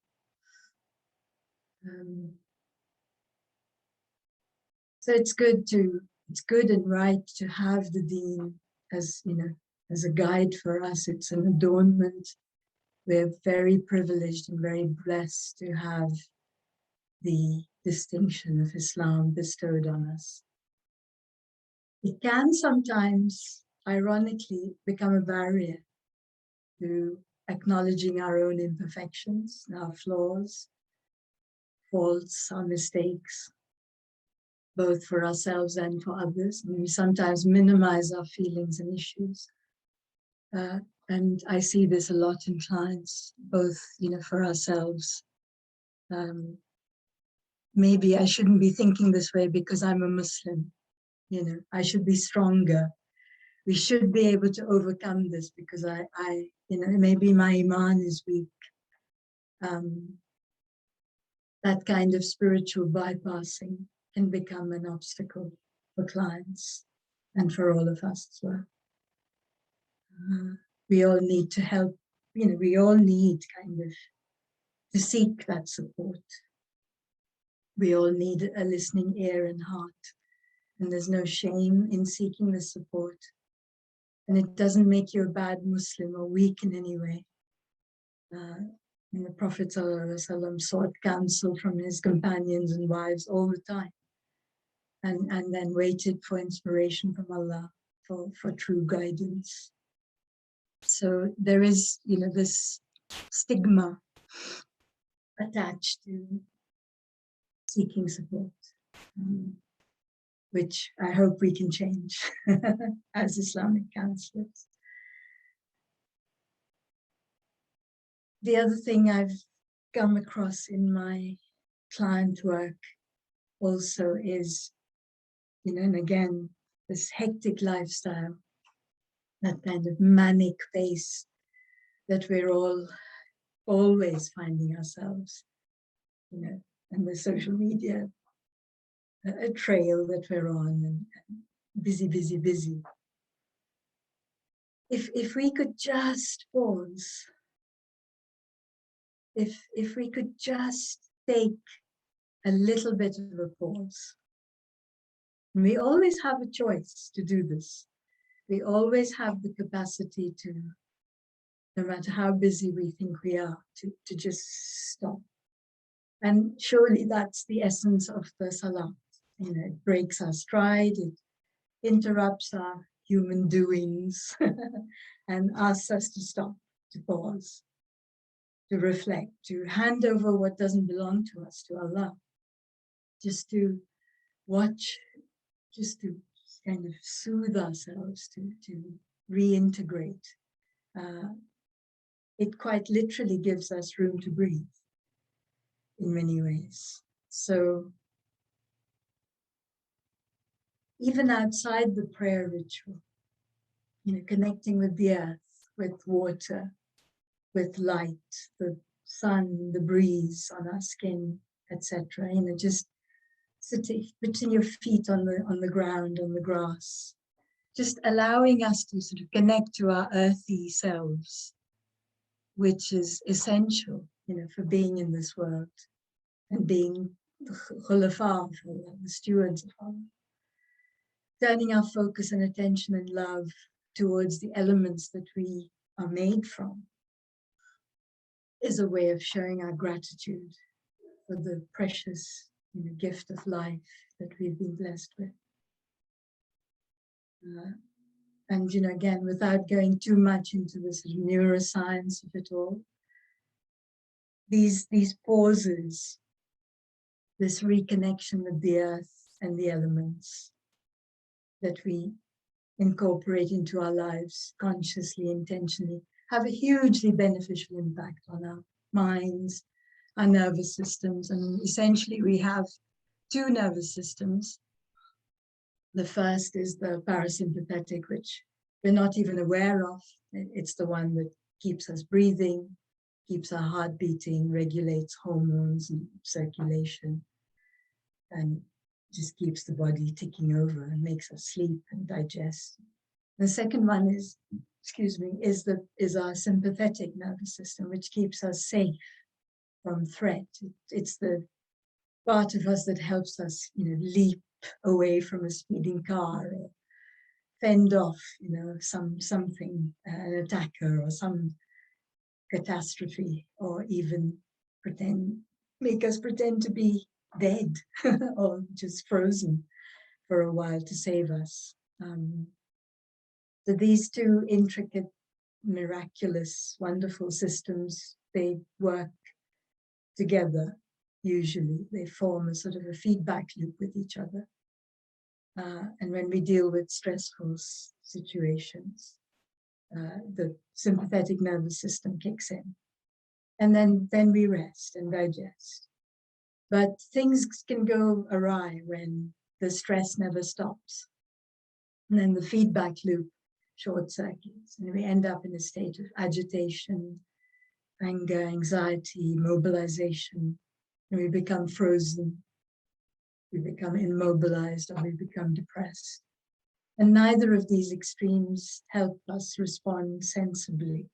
So it's good and right to have the deen as a guide for us. It's an adornment. We're very privileged and very blessed to have the distinction of Islam bestowed on us. It can sometimes, ironically, become a barrier to acknowledging our own imperfections, our flaws, faults, our mistakes, both for ourselves and for others. And we sometimes minimize our feelings and issues. And I see this a lot in clients, both, for ourselves. Maybe I shouldn't be thinking this way because I'm a Muslim. I should be stronger. We should be able to overcome this because maybe my iman is weak. That kind of spiritual bypassing can become an obstacle for clients and for all of us as well. We all need to help, we all need kind of to seek that support. We all need a listening ear and heart, and there's no shame in seeking the support. And it doesn't make you a bad Muslim or weak in any way. The Prophet ﷺ sought counsel from his companions and wives all the time, and then waited for inspiration from Allah for true guidance. So there is, this stigma attached to seeking support, which I hope we can change as Islamic counselors. The other thing I've come across in my client work also is, and again, this hectic lifestyle, that kind of manic pace that we're all always finding ourselves, and the social media, a trail that we're on, and busy, busy, busy. If we could just pause, if we could just take a little bit of a pause, and we always have a choice to do this. We always have the capacity to, no matter how busy we think we are, to just stop. And surely that's the essence of the salat. It breaks our stride, it interrupts our human doings and asks us to stop, to pause, to reflect, to hand over what doesn't belong to us to Allah, just to watch, just to kind of soothe ourselves, to reintegrate. It quite literally gives us room to breathe in many ways. So even outside the prayer ritual, connecting with the earth, with water, with light, the sun, the breeze on our skin, etc. Just putting your feet on the ground, on the grass, just allowing us to sort of connect to our earthy selves, which is essential, for being in this world and being the khulafa, the stewards of Allah. Turning our focus and attention and love towards the elements that we are made from is a way of showing our gratitude for the precious gift of life that we've been blessed with. And again, without going too much into the sort of neuroscience of it all, these pauses, this reconnection with the earth and the elements that we incorporate into our lives consciously, intentionally, have a hugely beneficial impact on our minds, our nervous systems. And essentially we have two nervous systems. The first is the parasympathetic, which we're not even aware of. It's the one that keeps us breathing, keeps our heart beating, regulates hormones and circulation, and just keeps the body ticking over and makes us sleep and digest. The second one is our sympathetic nervous system, which keeps us safe from threat. It's the part of us that helps us, leap away from a speeding car, or fend off, something, an attacker, or some catastrophe, or even make us pretend to be dead or just frozen for a while to save us. So these two intricate, miraculous, wonderful systems, they work together. Usually they form a sort of a feedback loop with each other. And when we deal with stressful situations, the sympathetic nervous system kicks in. And then we rest and digest. But things can go awry when the stress never stops. And then the feedback loop short circuits, and we end up in a state of agitation, anger, anxiety, mobilization, and we become frozen, we become immobilized, or we become depressed. And neither of these extremes help us respond sensibly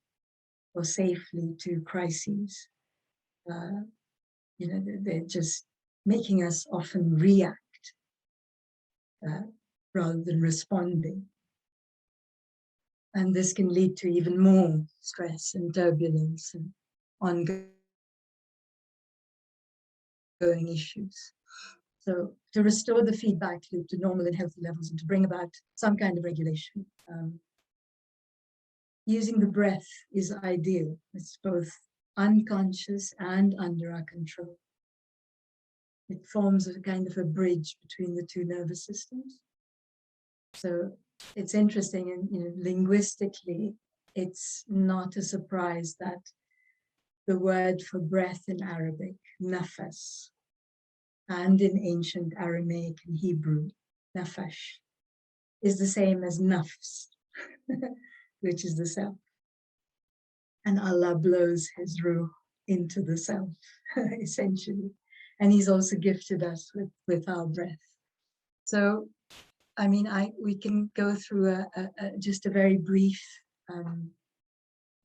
or safely to crises. They're just making us often react rather than responding. And this can lead to even more stress and turbulence and ongoing issues. So to restore the feedback loop to normal and healthy levels and to bring about some kind of regulation, using the breath is ideal. It's both unconscious and under our control. It forms a kind of a bridge between the two nervous systems. So it's interesting, and linguistically, it's not a surprise that the word for breath in Arabic, nafas, and in ancient Aramaic and Hebrew, nafash, is the same as nafs, which is the self. And Allah blows his ruh into the self, essentially. And he's also gifted us with our breath. So, I mean, we can go through just a very brief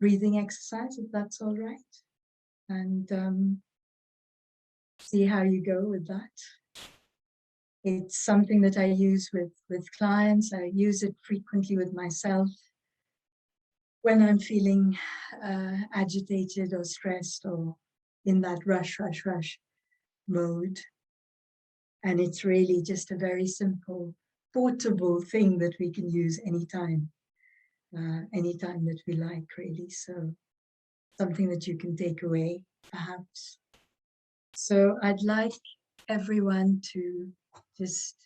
breathing exercise, if that's all right. And see how you go with that. It's something that I use with clients. I use it frequently with myself when I'm feeling agitated or stressed or in that rush mode. And it's really just a very simple, portable thing that we can use anytime that we like, really. So something that you can take away, perhaps. So I'd like everyone to just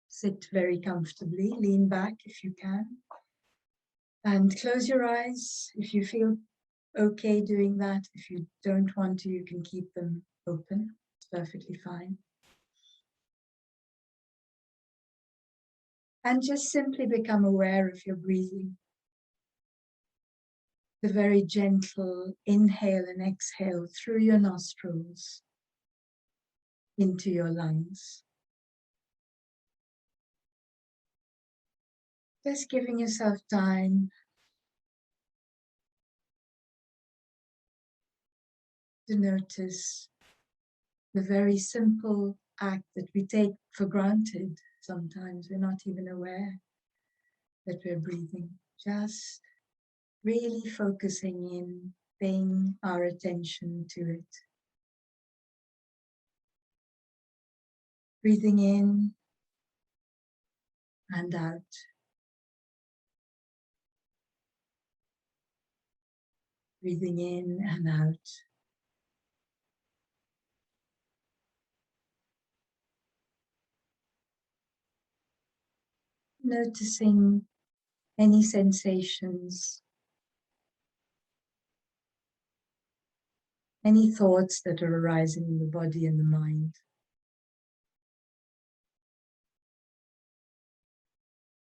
sit very comfortably, lean back if you can, and close your eyes if you feel okay doing that. If you don't want to, you can keep them open. It's perfectly fine. And just simply become aware of your breathing. The very gentle inhale and exhale through your nostrils into your lungs. Just giving yourself time to notice the very simple act that we take for granted. Sometimes we're not even aware that we're breathing. Just really focusing in, paying our attention to it. Breathing in and out. Breathing in and out. Noticing any sensations, any thoughts that are arising in the body and the mind.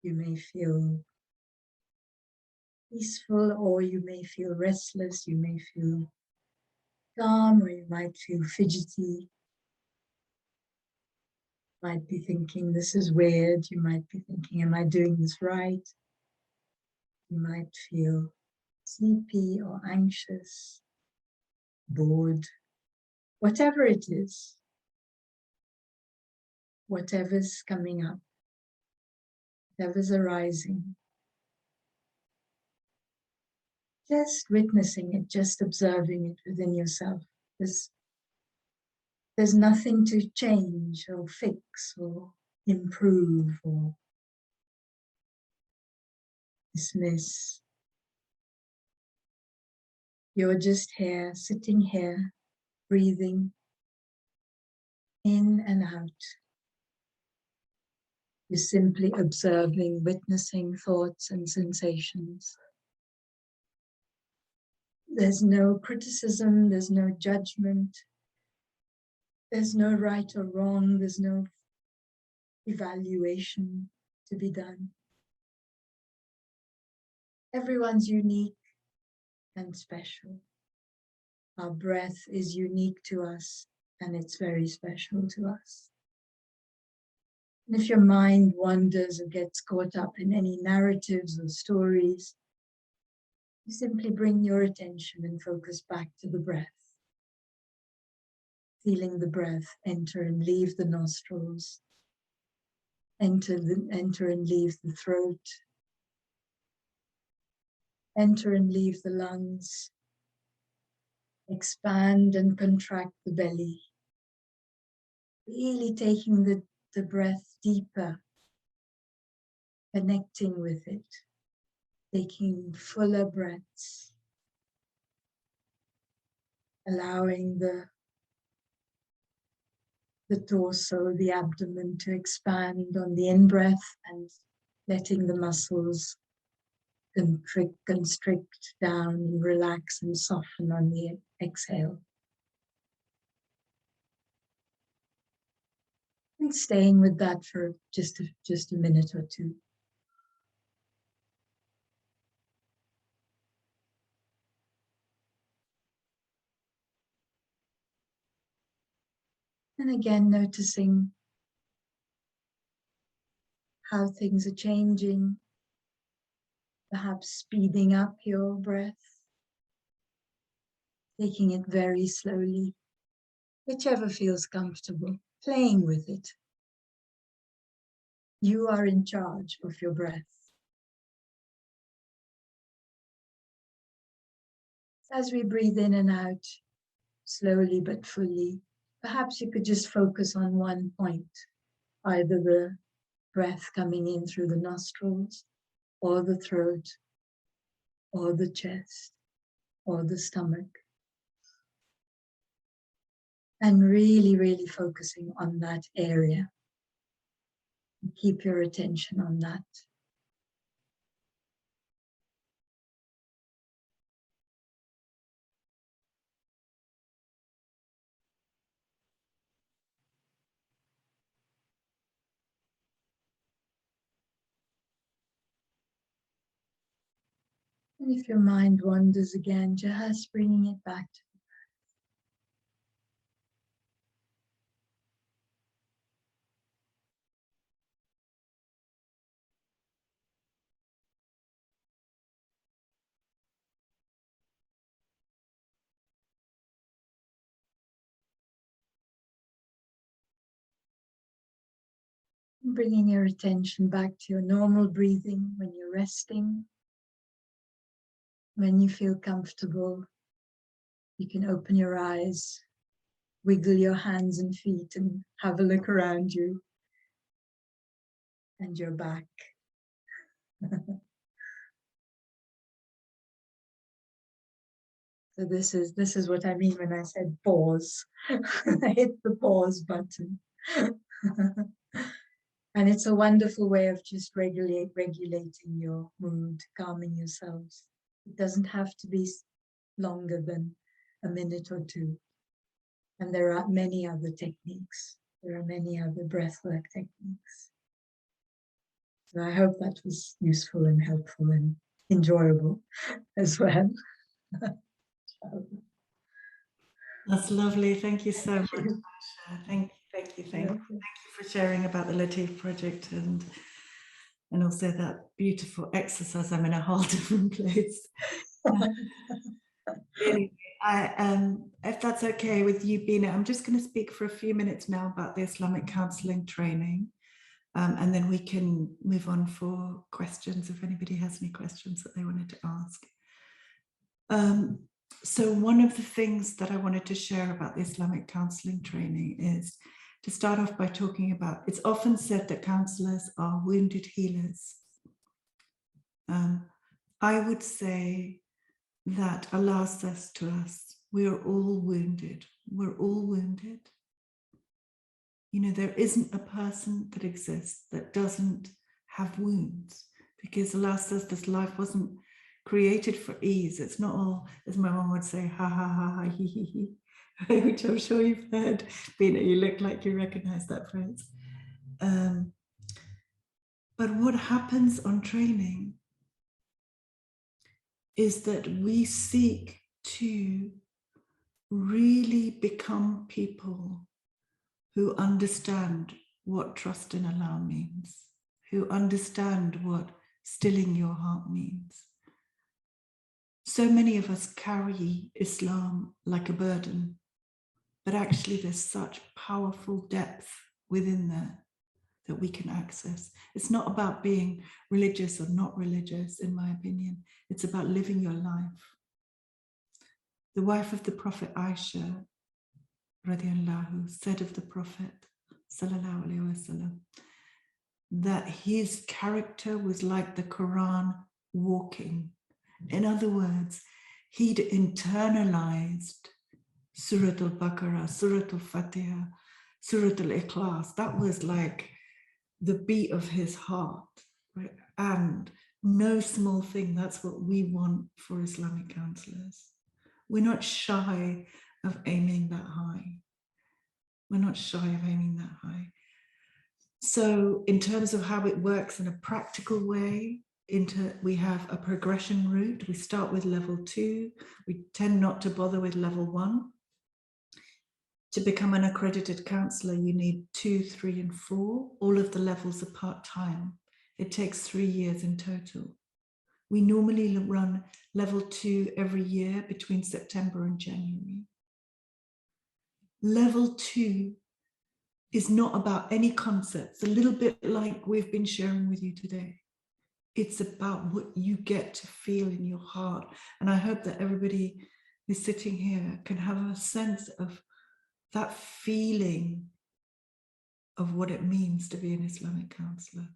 You may feel peaceful, or you may feel restless, you may feel calm, or you might feel fidgety. Might be thinking, this is weird. You might be thinking, am I doing this right? You might feel sleepy or anxious, bored, whatever it is, whatever's coming up, whatever's arising. Just witnessing it, just observing it within yourself. There's nothing to change or fix or improve or dismiss. You're just here, sitting here, breathing in and out. You're simply observing, witnessing thoughts and sensations. There's no criticism, there's no judgment, there's no right or wrong, there's no evaluation to be done. Everyone's unique and special. Our breath is unique to us and it's very special to us. And if your mind wanders or gets caught up in any narratives or stories, you simply bring your attention and focus back to the breath. Feeling the breath enter and leave the nostrils, enter and leave the throat, enter and leave the lungs, expand and contract the belly. Really taking the breath deeper, connecting with it, taking fuller breaths, allowing the torso, the abdomen to expand on the in-breath and letting the muscles constrict down, relax and soften on the exhale. And staying with that for just a minute or two. And again, noticing how things are changing, perhaps speeding up your breath, taking it very slowly, whichever feels comfortable, playing with it. You are in charge of your breath. As we breathe in and out, slowly but fully, perhaps you could just focus on one point, either the breath coming in through the nostrils, or the throat, or the chest, or the stomach. And really, really focusing on that area. Keep your attention on that. And if your mind wanders again, just bringing it back to bringing your attention back to your normal breathing when you're resting. When you feel comfortable, you can open your eyes, wiggle your hands and feet and have a look around you and your back. So this is what I mean when I said pause. I hit the pause button. And it's a wonderful way of just regulating your mood, calming yourselves. It doesn't have to be longer than a minute or two. And there are many other techniques. There are many other breathwork techniques. So I hope that was useful and helpful and enjoyable as well. That's lovely. Thank you so much, Aisha. Thank you for sharing about the Latif project and also that beautiful exercise. I'm in a whole different place. Anyway, if that's okay with you, Bina, I'm just going to speak for a few minutes now about the Islamic Counselling training, and then we can move on for questions if anybody has any questions that they wanted to ask. So one of the things that I wanted to share about the Islamic counselling training is to start off by talking about, it's often said that counsellors are wounded healers. I would say that Allah says to us, we are all wounded. We're all wounded. You know, there isn't a person that exists that doesn't have wounds, because Allah says this life wasn't created for ease. It's not all, as my mom would say, ha ha ha ha he he he, which I'm sure you've heard. Bina, you look like you recognize that phrase. But what happens on training is that we seek to really become people who understand what trust in Allah means, who understand what stilling your heart means. So many of us carry Islam like a burden, but actually there's such powerful depth within there that we can access. It's not about being religious or not religious, in my opinion. It's about living your life. The wife of the Prophet Aisha, radiallahu, said of the Prophet, sallallahu alaihi wasallam, that his character was like the Quran walking. In other words, he'd internalized Surat al-Baqarah, Surat al-Fatiha, Surat al-Ikhlas. That was like the beat of his heart, right? And no small thing. That's what we want for Islamic counselors. We're not shy of aiming that high. We're not shy of aiming that high. So in terms of how it works in a practical way, we have a progression route. We start with level 2. We tend not to bother with level 1. To become an accredited counsellor, you need 2, 3, and 4. All of the levels are part-time. It takes 3 years in total. We normally run level 2 every year between September and January. Level 2 is not about any concepts, a little bit like we've been sharing with you today. It's about what you get to feel in your heart. And I hope that everybody who's sitting here can have a sense of that feeling of what it means to be an Islamic counselor.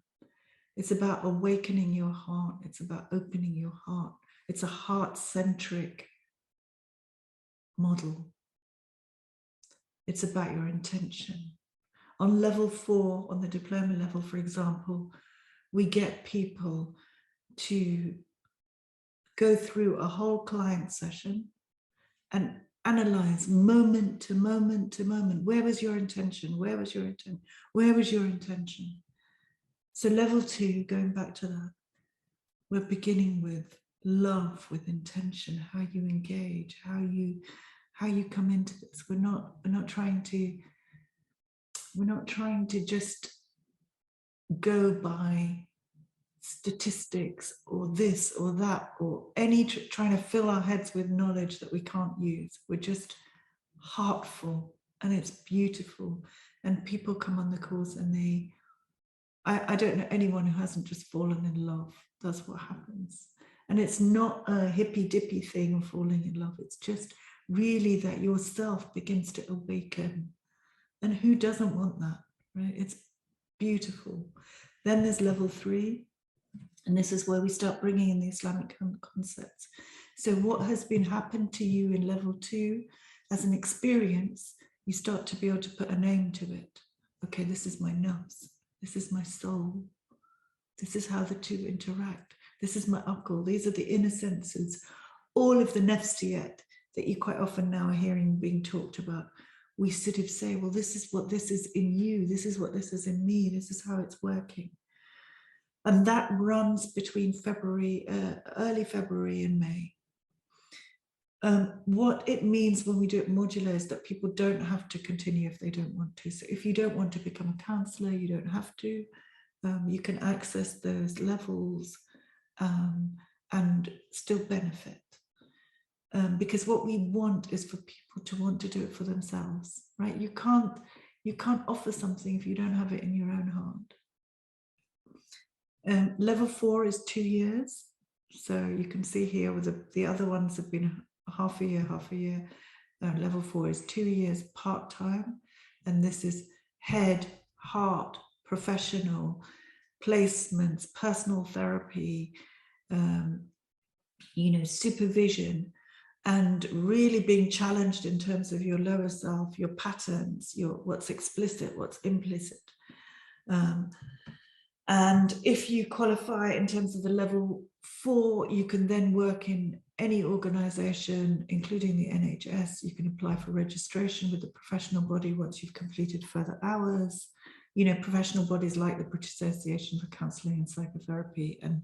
It's about awakening your heart. It's about opening your heart. It's a heart-centric model. It's about your intention. On level 4, on the diploma level, for example, we get people to go through a whole client session and analyze moment to moment to moment. Where was your intention? Where was your intention? Where was your intention? So level 2, going back to that, we're beginning with love, with intention, how you engage, how you come into this. We're not trying to just go by statistics or this or that or trying to fill our heads with knowledge that we can't use. We're just heartful, and it's beautiful. And people come on the course and I don't know anyone who hasn't just fallen in love. That's what happens. And it's not a hippy dippy thing of falling in love. It's just really that yourself begins to awaken. And who doesn't want that, right? It's beautiful. Then there's level 3. And this is where we start bringing in the Islamic concepts. So what has been happened to you in level 2 as an experience, you start to be able to put a name to it. Okay, this is my nafs. This is my soul. This is how the two interact. This is my akal. These are the inner senses. All of the nafsiyat that you quite often now are hearing being talked about. We sort of say, well, this is what this is in you. This is what this is in me. This is how it's working. And that runs between early February and May. What it means when we do it modular is that people don't have to continue if they don't want to. So if you don't want to become a counsellor, you don't have to. You can access those levels and still benefit. Because what we want is for people to want to do it for themselves, right? You can't offer something if you don't have it in your own heart. Level 4 is 2 years. So you can see here with the other ones have been half a year. Level 4 is 2 years part-time, and this is head, heart, professional, placements, personal therapy, supervision, and really being challenged in terms of your lower self, your patterns, what's explicit, what's implicit. And if you qualify in terms of the level 4, you can then work in any organization, including the NHS. You can apply for registration with the professional body once you've completed further hours. Professional bodies like the British Association for Counselling and Psychotherapy, and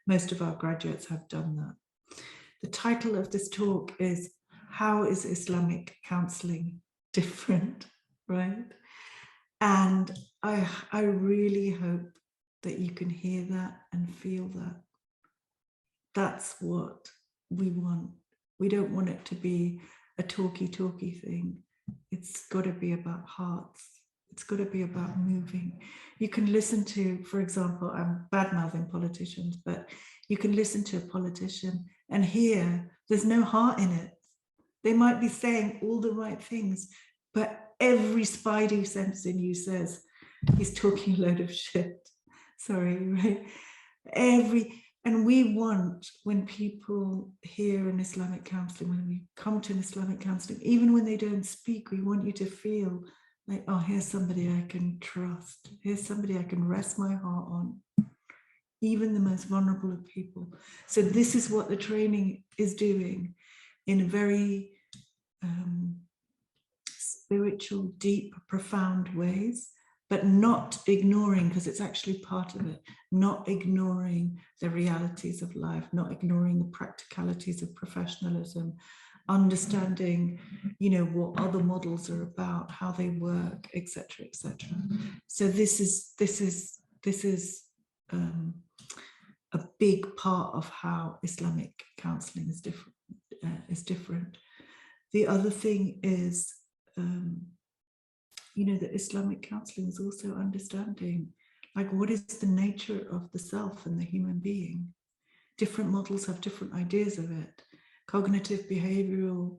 most of our graduates have done that. The title of this talk is How is Islamic Counselling Different, right? And I really hope that you can hear that and feel that. That's what we want. We don't want it to be a talky thing. It's got to be about hearts. It's got to be about moving. You can listen to, for example, I'm bad-mouthing politicians, but you can listen to a politician and hear there's no heart in it. They might be saying all the right things, but every spidey sense in you says he's talking a load of shit. Sorry, right? And we want, when people hear an Islamic counselling, when we come to an Islamic counselling, even when they don't speak, we want you to feel like, oh, here's somebody I can trust. Here's somebody I can rest my heart on, even the most vulnerable of people. So this is what the training is doing in a very spiritual, deep, profound ways, but not ignoring, because it's actually part of it, not ignoring the realities of life, not ignoring the practicalities of professionalism, understanding, what other models are about, how they work, etc., etc. So this is a big part of how Islamic counselling is different. The other thing is, that Islamic counselling is also understanding, like, what is the nature of the self and the human being. Different models have different ideas of it. Cognitive behavioral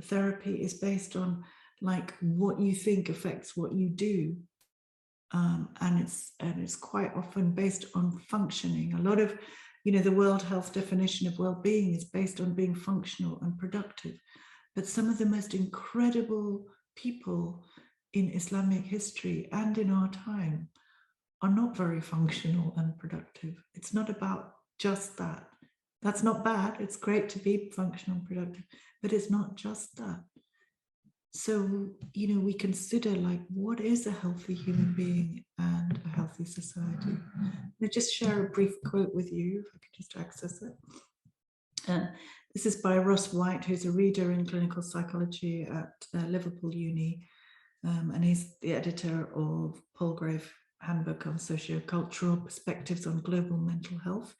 therapy is based on, like, what you think affects what you do. And it's quite often based on functioning. A lot of, the World Health definition of well-being is based on being functional and productive. But some of the most incredible people in Islamic history and in our time are not very functional and productive. It's not about just that. That's not bad. It's great to be functional and productive, but it's not just that. So, we consider, like, what is a healthy human being and a healthy society? I'll just share a brief quote with you, if I could just access it. This is by Ross White, who's a reader in clinical psychology at Liverpool Uni, and he's the editor of Palgrave Handbook on Sociocultural Perspectives on Global Mental Health.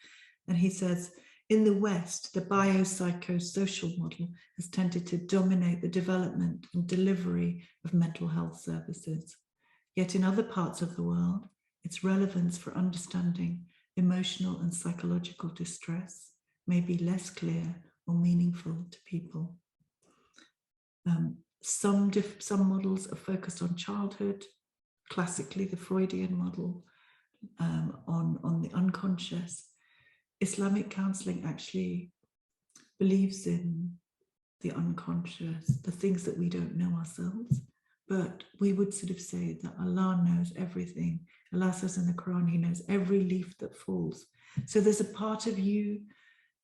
And he says, in the West, the biopsychosocial model has tended to dominate the development and delivery of mental health services. Yet in other parts of the world, its relevance for understanding emotional and psychological distress may be less clear or meaningful to people. Some models are focused on childhood, classically the Freudian model, on the unconscious. Islamic counselling actually believes in the unconscious, the things that we don't know ourselves, but we would sort of say that Allah knows everything. Allah says in the Quran, He knows every leaf that falls. So there's a part of you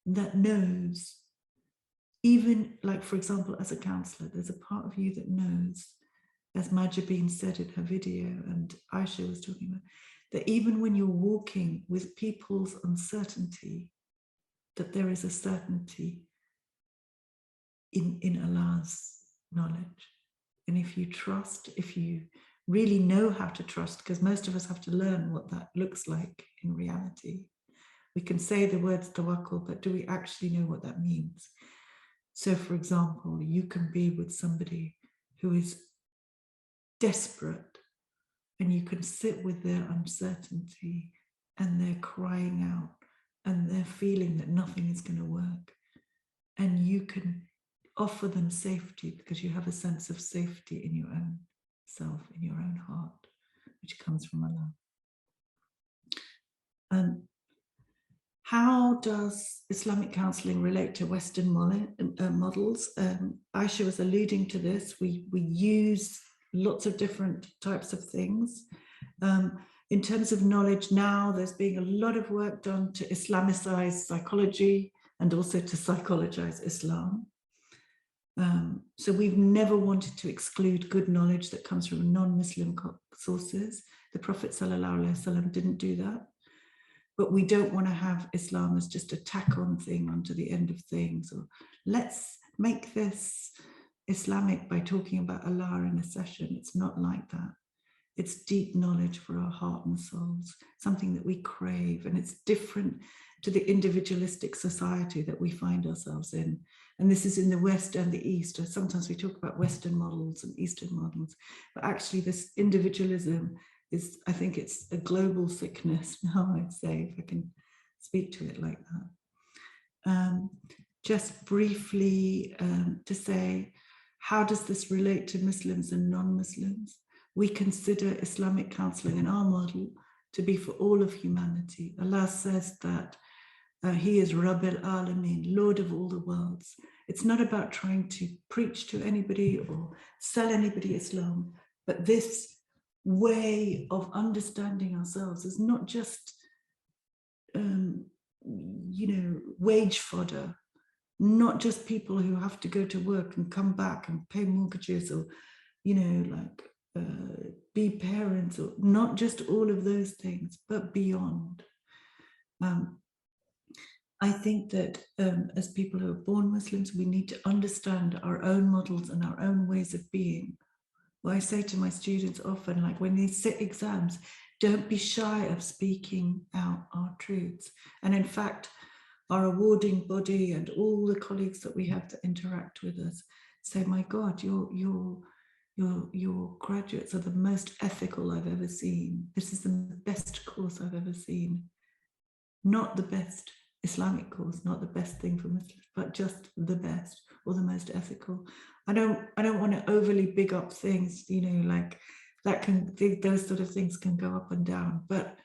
that knows, even, like, for example, as a counsellor, there's a part of you that knows, as Majabeen said in her video, and Aisha was talking about, that even when you're walking with people's uncertainty, that there is a certainty in Allah's knowledge. And if you trust, if you really know how to trust, because most of us have to learn what that looks like in reality. We can say the words tawakkul, but do we actually know what that means? So, for example, you can be with somebody who is desperate, and you can sit with their uncertainty and their crying out, and they're feeling that nothing is going to work. And you can offer them safety because you have a sense of safety in your own self, in your own heart, which comes from Allah. How does Islamic counselling relate to Western models? Aisha was alluding to this. We use lots of different types of things. In terms of knowledge now, there's being a lot of work done to Islamicize psychology and also to psychologize Islam. So we've never wanted to exclude good knowledge that comes from non-Muslim sources. The Prophet ﷺ didn't do that. But we don't want to have Islam as just a tack-on thing onto the end of things, or let's make this Islamic by talking about Allah in a session. It's not like that. It's deep knowledge for our heart and souls, something that we crave, and it's different to the individualistic society that we find ourselves in. And this is in the West and the East. Sometimes we talk about Western models and Eastern models, but actually this individualism is, I think it's a global sickness now, I'd say, if I can speak to it like that. Just briefly to say, how does this relate to Muslims and non-Muslims? We consider Islamic counselling in our model to be for all of humanity. Allah says that He is Rabbil Alameen, Lord of all the worlds. It's not about trying to preach to anybody or sell anybody Islam, but this way of understanding ourselves is not just, wage fodder, not just people who have to go to work and come back and pay mortgages or, be parents, or not just all of those things, but beyond. I think that as people who are born Muslims, we need to understand our own models and our own ways of being. Well, I say to my students often, like when they sit exams, don't be shy of speaking out our truths. And in fact, our awarding body and all the colleagues that we have that interact with us say, my God, your graduates are the most ethical I've ever seen. This is the best course I've ever seen. Not the best Islamic course, not the best thing for Muslims, but just the best or the most ethical. I don't want to overly big up things, like that those sort of things can go up and down. But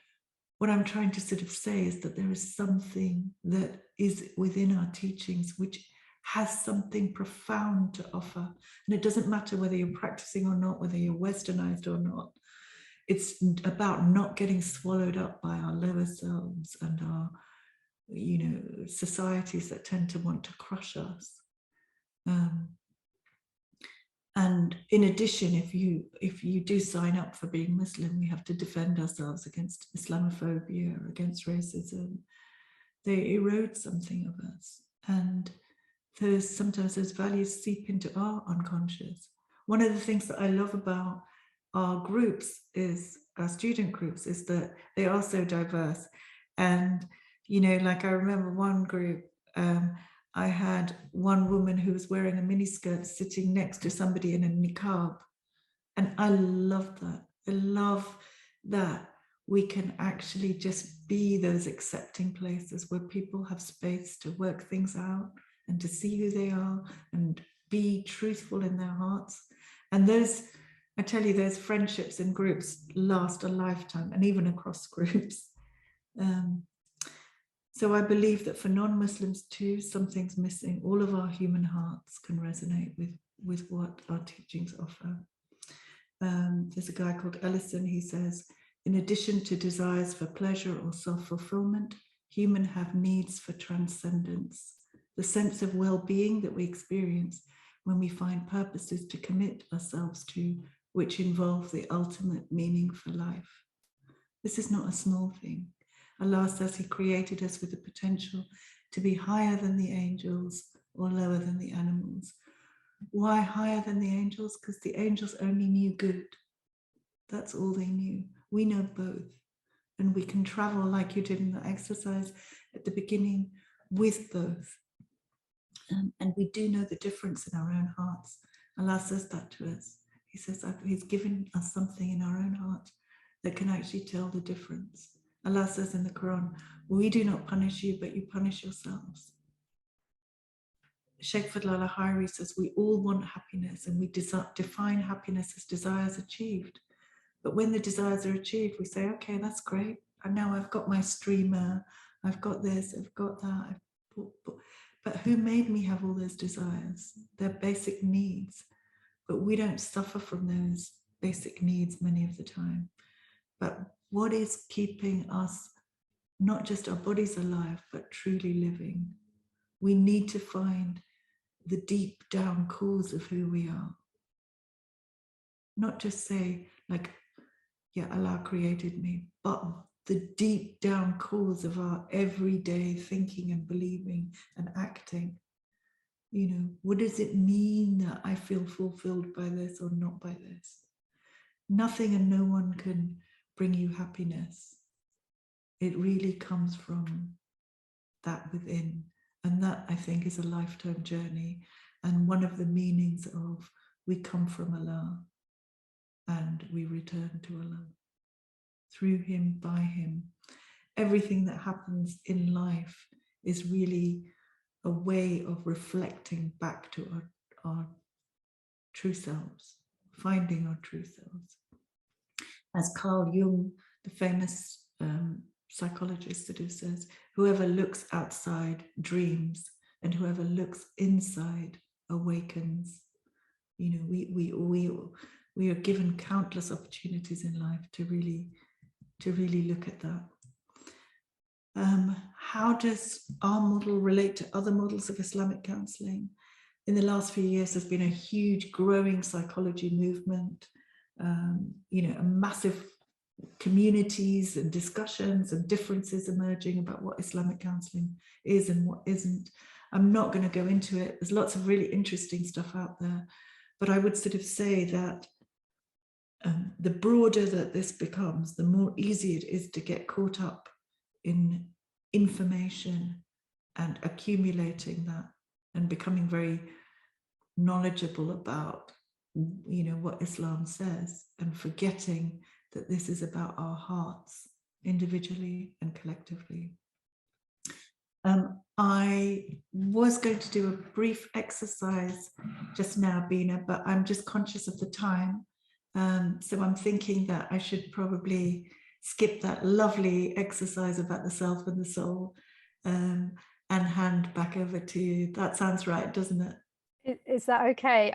what I'm trying to sort of say is that there is something that is within our teachings which has something profound to offer. And it doesn't matter whether you're practicing or not, whether you're westernized or not. It's about not getting swallowed up by our lower selves and our, societies that tend to want to crush us. And in addition, if you do sign up for being Muslim, we have to defend ourselves against Islamophobia or against racism. They erode something of us. And sometimes those values seep into our unconscious. One of the things that I love about our groups our student groups, is that they are so diverse. And, like I remember one group, I had one woman who was wearing a miniskirt sitting next to somebody in a niqab. And I love that. I love that we can actually just be those accepting places where people have space to work things out and to see who they are and be truthful in their hearts. And I tell you, those friendships in groups last a lifetime, and even across groups. So I believe that for non-Muslims too, something's missing. All of our human hearts can resonate with what our teachings offer. There's a guy called Ellison. He says, in addition to desires for pleasure or self-fulfillment, humans have needs for transcendence, the sense of well-being that we experience when we find purposes to commit ourselves to, which involve the ultimate meaning for life. This is not a small thing. Allah says He created us with the potential to be higher than the angels or lower than the animals. Why higher than the angels? Because the angels only knew good. That's all they knew. We know both. And we can travel like you did in the exercise at the beginning with both. And we do know the difference in our own hearts. Allah says that to us. He says that He's given us something in our own heart that can actually tell the difference. Allah says in the Quran, we do not punish you, but you punish yourselves. Sheikh Fadl al-Ahari says we all want happiness, and we define happiness as desires achieved. But when the desires are achieved, we say, okay, that's great. And now I've got my streamer, I've got this, I've got that. But who made me have all those desires? They're basic needs. But we don't suffer from those basic needs many of the time. But what is keeping us, not just our bodies alive, but truly living? We need to find the deep down cause of who we are. Not just say, like, yeah, Allah created me, but the deep down cause of our everyday thinking and believing and acting. You know, what does it mean that I feel fulfilled by this or not by this? Nothing and no one can bring you happiness. It really comes from that within. And that, I think, is a lifetime journey. And one of the meanings of we come from Allah and we return to Allah. Through Him, by Him. Everything that happens in life is really a way of reflecting back to our true selves, finding our true selves. As Carl Jung, the famous psychologist, sort of says, whoever looks outside dreams, and whoever looks inside awakens. You know, we are given countless opportunities in life to really look at that. How does our model relate to other models of Islamic counselling? In the last few years, there's been a huge growing psychology movement, you know, a massive communities and discussions and differences emerging about what Islamic counselling is and what isn't. I'm not going to go into it. There's lots of really interesting stuff out there, but I would sort of say that the broader that this becomes, the more easy it is to get caught up in information and accumulating that and becoming very knowledgeable about, you know, what Islam says, and forgetting that this is about our hearts individually and collectively. I was going to do a brief exercise just now, Bina, but I'm just conscious of the time. So I'm thinking that I should probably skip that lovely exercise about the self and the soul and hand back over to you. That sounds right, doesn't it? Is that okay?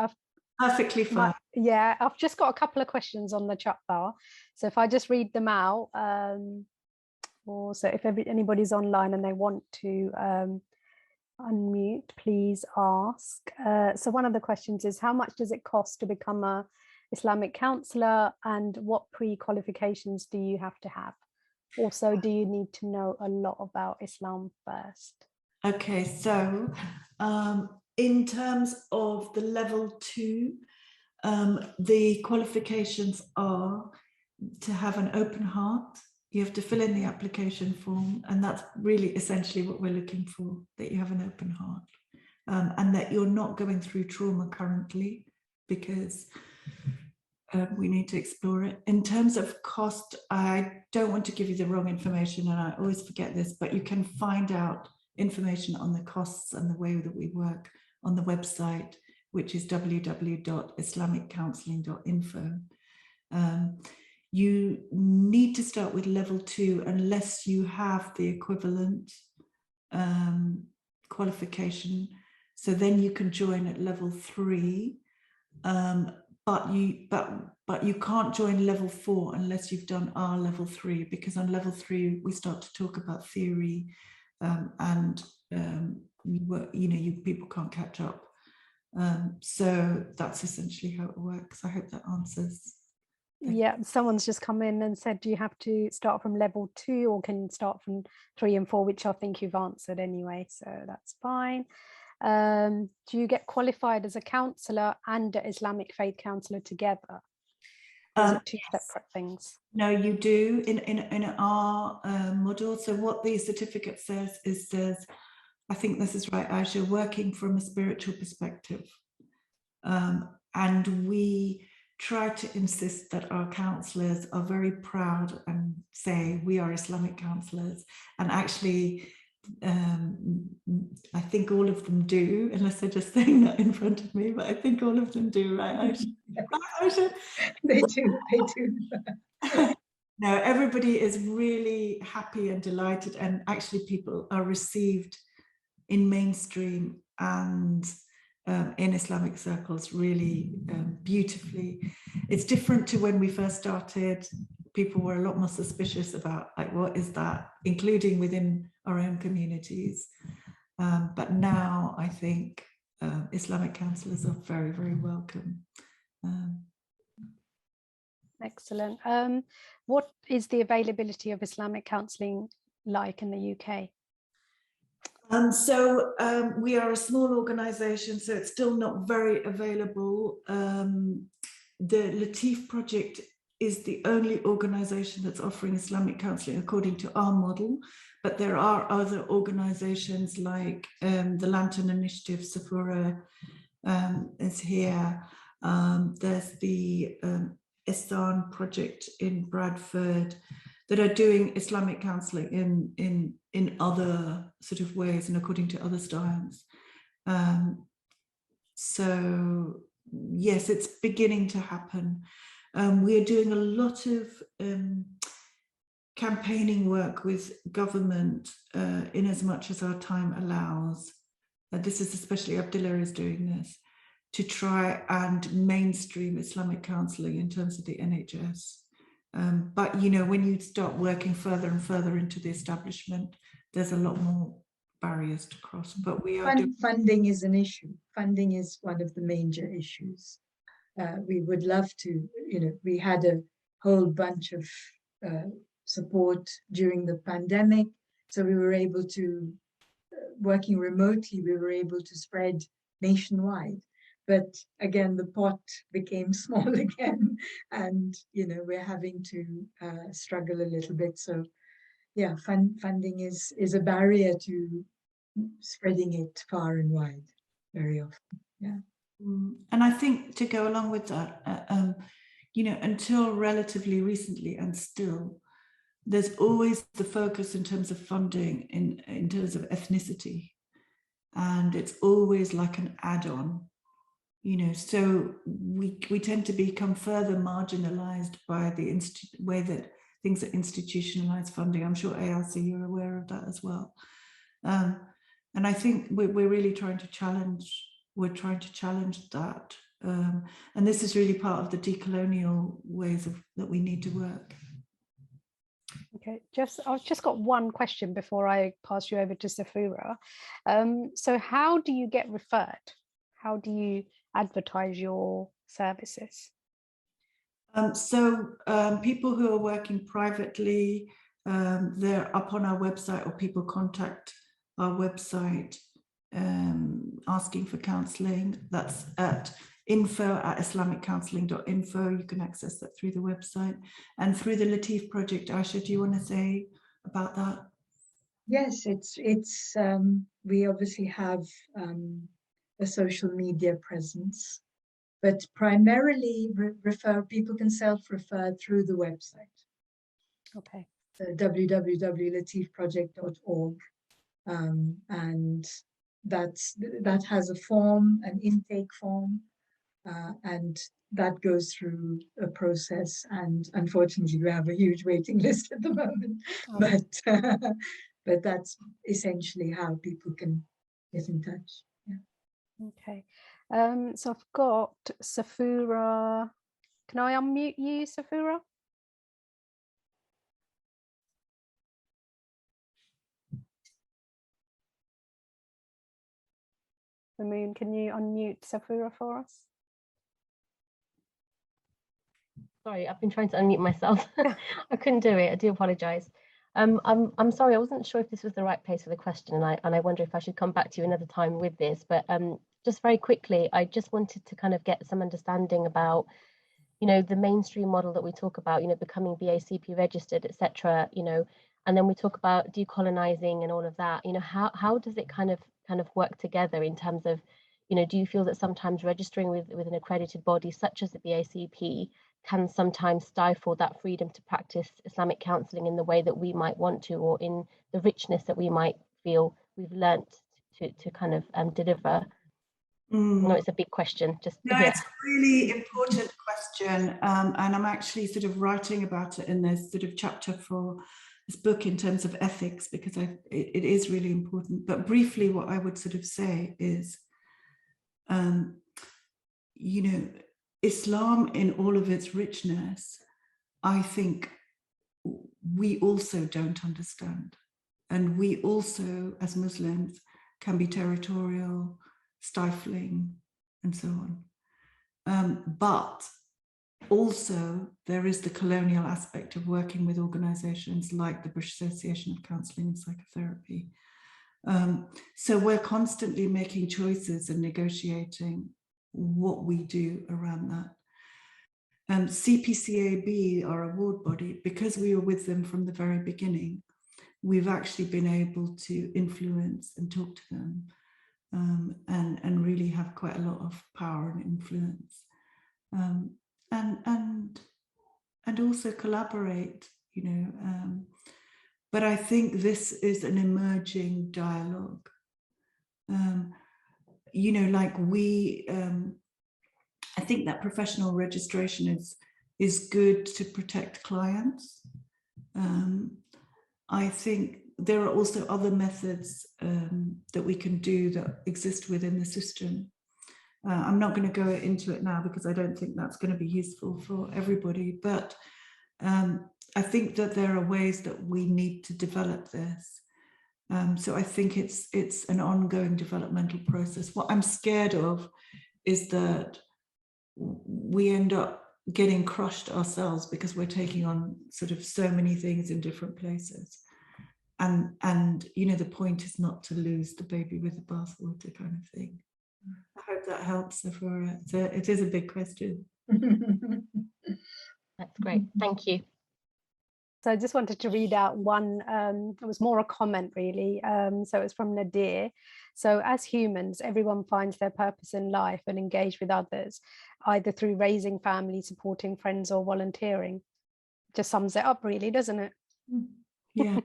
Perfectly fine. Yeah, I've just got a couple of questions on the chat bar. So if I just read them out, or so if anybody's online and they want to unmute, please ask. So one of the questions is, how much does it cost to become a Islamic counsellor, and what pre-qualifications do you have to have? Also, do you need to know a lot about Islam first? Okay, so in terms of the level 2, the qualifications are to have an open heart. You have to fill in the application form, and that's really essentially what we're looking for, that you have an open heart, and that you're not going through trauma currently, because we need to explore it. In terms of cost, I don't want to give you the wrong information, and I always forget this, but you can find out information on the costs and the way that we work on the website, which is www.islamiccounselling.info. You need to start with level 2 unless you have the equivalent qualification. So then you can join at level 3, but you can't join level 4 unless you've done our level 3, because on level 3 we start to talk about theory, and people can't catch up. So that's essentially how it works. I hope that answers. Yeah, someone's just come in and said, do you have to start from level 2, or can you start from 3 and 4, which I think you've answered anyway, so that's fine. Do you get qualified as a counsellor and an Islamic faith counsellor together? Or is it two separate things? No, you do in our model. So what the certificate says is, I think this is right, Aisha, working from a spiritual perspective. And we try to insist that our counsellors are very proud and say we are Islamic counsellors, and actually I think all of them do, unless they're just saying that in front of me, but I think all of them do, right, Aisha? They do. No, everybody is really happy and delighted, and actually people are received in mainstream and in Islamic circles really beautifully. It's different to when we first started. People were a lot more suspicious about, like, what is that, including within our own communities. But now I think Islamic counsellors are very, very welcome. Excellent. What is the availability of Islamic counselling like in the UK? We are a small organisation, so it's still not very available. The Latif Project is the only organisation that's offering Islamic counselling according to our model, but there are other organisations like the Lantern Initiative, Safura is here. There's the Ihsan Project in Bradford that are doing Islamic counselling in other sort of ways and according to other styles. So yes, it's beginning to happen. We are doing a lot of campaigning work with government in as much as our time allows. This is especially Abdullah is doing this to try and mainstream Islamic counselling in terms of the NHS. But, you know, when you start working further and further into the establishment, there's a lot more barriers to cross. But we are funding is an issue. Funding is one of the major issues. We would love to, you know, we had a whole bunch of support during the pandemic. So we were able to, working remotely, we were able to spread nationwide. But again, the pot became small again, and you know we're having to struggle a little bit. So, yeah, funding is a barrier to spreading it far and wide very often. Yeah, and I think to go along with that, you know, until relatively recently, and still, there's always the focus in terms of funding in terms of ethnicity, and it's always like an add-on. You know, so we tend to become further marginalized by the way that things are institutionalized funding. I'm sure ARC, you're aware of that as well. And I think we're really trying to challenge that. And this is really part of the decolonial ways that we need to work. Okay, I've just got one question before I pass you over to Safura. So how do you get referred? How do you advertise your services? People who are working privately, they're up on our website, or people contact our website asking for counselling. That's at info@islamiccounselling.info. You can access that through the website. And through the Latif Project, Aisha, do you want to say about that? Yes, it's we obviously have a social media presence, but primarily people can self-refer through the website. Okay. So www.latifproject.org, and that has a form, an intake form, and that goes through a process. And unfortunately, we have a huge waiting list at the moment. Oh. But that's essentially how people can get in touch. Yeah. Okay, so I've got Safura. Can I unmute you, Safura? Mamoon, can you unmute Safura for us? Sorry, I've been trying to unmute myself. I couldn't do it. I do apologise. I'm sorry, I wasn't sure if this was the right place for the question, and I wonder if I should come back to you another time with this. But just very quickly, I just wanted to kind of get some understanding about, you know, the mainstream model that we talk about, you know, becoming BACP registered, etc. You know, and then we talk about decolonizing and all of that. You know, how does it kind of work together in terms of, you know, do you feel that sometimes registering with an accredited body such as the BACP can sometimes stifle that freedom to practice Islamic counselling in the way that we might want to, or in the richness that we might feel we've learnt to kind of deliver? I know it's a big question. No, it's a really important question, and I'm actually sort of writing about it in this sort of chapter for this book in terms of ethics, because it is really important. But briefly, what I would sort of say is, you know, Islam in all of its richness, I think we also don't understand. And we also, as Muslims, can be territorial, stifling, and so on. But also there is the colonial aspect of working with organizations like the British Association of Counselling and Psychotherapy. So we're constantly making choices and negotiating what we do around that. CPCAB, our award body, because we were with them from the very beginning, we've actually been able to influence and talk to them, and really have quite a lot of power and influence, and also collaborate, you know. But I think this is an emerging dialogue. You know, like I think that professional registration is good to protect clients. I think there are also other methods that we can do that exist within the system. I'm not going to go into it now because I don't think that's going to be useful for everybody, but I think that there are ways that we need to develop this. So I think it's an ongoing developmental process. What I'm scared of is that we end up getting crushed ourselves because we're taking on sort of so many things in different places. And you know, the point is not to lose the baby with the bathwater kind of thing. I hope that helps, Sephora. It is a big question. That's great. Thank you. So I just wanted to read out one, it was more a comment really. So it's from Nadir. So as humans, everyone finds their purpose in life and engage with others, either through raising family, supporting friends, or volunteering. Just sums it up really, doesn't it? Yeah.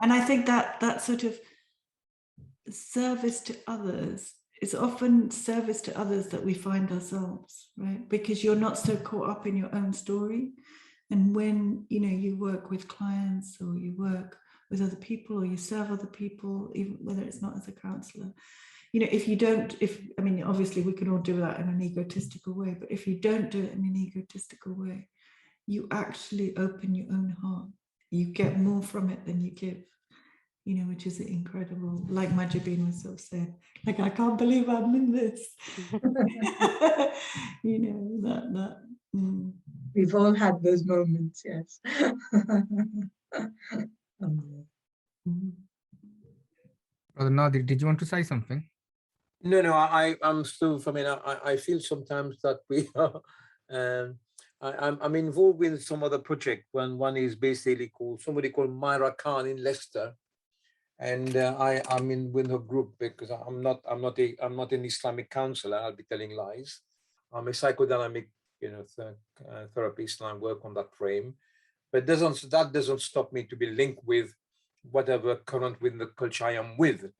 And I think that sort of service to others is often service to others that we find ourselves, right? Because you're not so caught up in your own story. And when, you know, you work with clients or you work with other people or you serve other people, even whether it's not as a counsellor, you know, I mean, obviously we can all do that in an egotistical way, but if you don't do it in an egotistical way, you actually open your own heart. You get more from it than you give, you know, which is incredible. Like Majabin was sort of said, like, I can't believe I'm in this. You know, We've all had those moments, yes. Brother Nadir, did you want to say something? No, I'm still, I mean, I feel sometimes that we are, I'm involved with some other project when one is basically somebody called Myra Khan in Leicester. And I'm in with her group because I'm not an Islamic counselor. I'll be telling lies. I'm a psychodynamic, you know, therapist, and I work on that frame. But that doesn't stop me to be linked with whatever current within the culture I am with,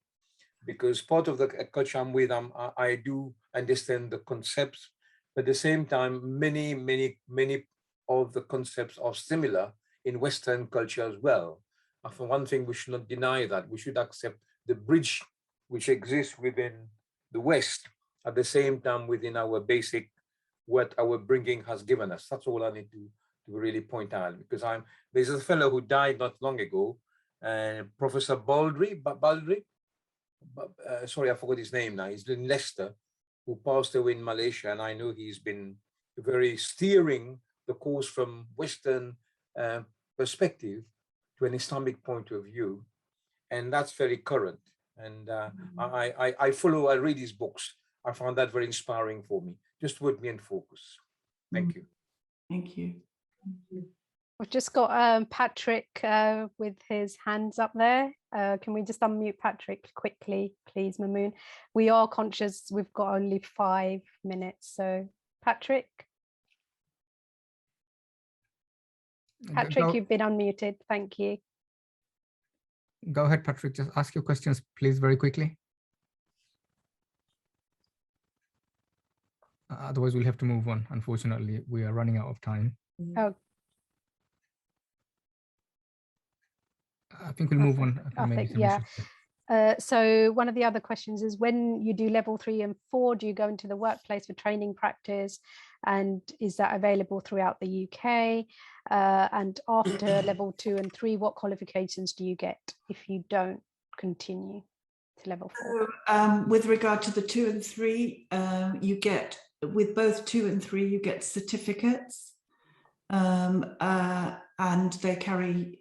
because part of the culture I'm with, I do understand the concepts, but at the same time, many of the concepts are similar in Western culture as well. For one thing, we should not deny that. We should accept the bridge which exists within the West, at the same time within our basic, what our bringing has given us. That's all I need to really point out, because there's a fellow who died not long ago, Professor Baldry, sorry, I forgot his name now. He's in Leicester, who passed away in Malaysia, and I know he's been very steering the course from Western perspective to an Islamic point of view, and that's very current. And I read his books. I found that very inspiring for me, just to put me in focus. Thank you. Thank you. We've just got Patrick with his hands up there. Can we just unmute Patrick quickly, please, Mamoon? We are conscious we've got only 5 minutes. So Patrick? Patrick, you've been unmuted. Thank you. Go ahead, Patrick. Just ask your questions, please, very quickly. Otherwise, we'll have to move on. Unfortunately, we are running out of time. Oh. I think we'll move on. I think, yeah. So one of the other questions is, when you do level 3 and 4, do you go into the workplace for training practice? And is that available throughout the UK? And after level 2 and 3, what qualifications do you get if you don't continue to level 4? So, with regard to the 2 and 3, you get, with both 2 and 3, you get certificates, and they carry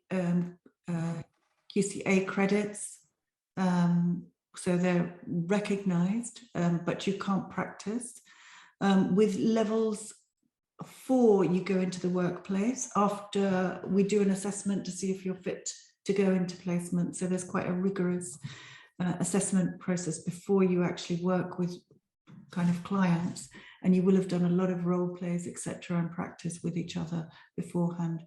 QCA credits. So they're recognized, but you can't practice. With levels 4, you go into the workplace after we do an assessment to see if you're fit to go into placement. So there's quite a rigorous assessment process before you actually work with kind of clients, and you will have done a lot of role plays, etc., and practice with each other beforehand.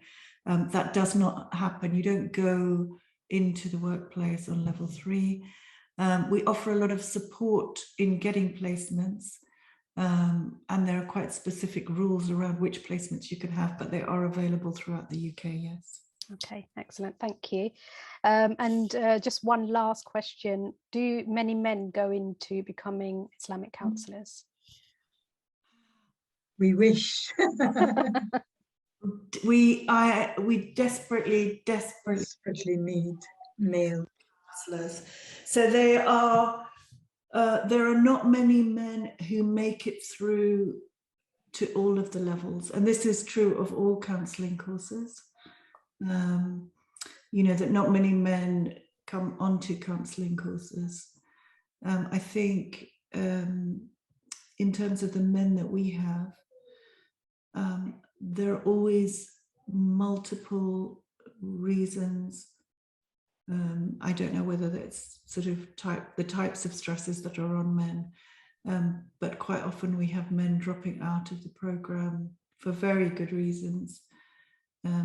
That does not happen. You don't go into the workplace on level 3. We offer a lot of support in getting placements, and there are quite specific rules around which placements you can have, but they are available throughout the UK, yes. Okay, excellent, thank you. And just one last question. Do many men go into becoming Islamic counsellors? We wish. We desperately need male counselors. So there are not many men who make it through to all of the levels, and this is true of all counselling courses. You know, that not many men come onto counselling courses. I think in terms of the men that we have, there are always multiple reasons. I don't know whether that's sort of the types of stresses that are on men, but quite often we have men dropping out of the program for very good reasons,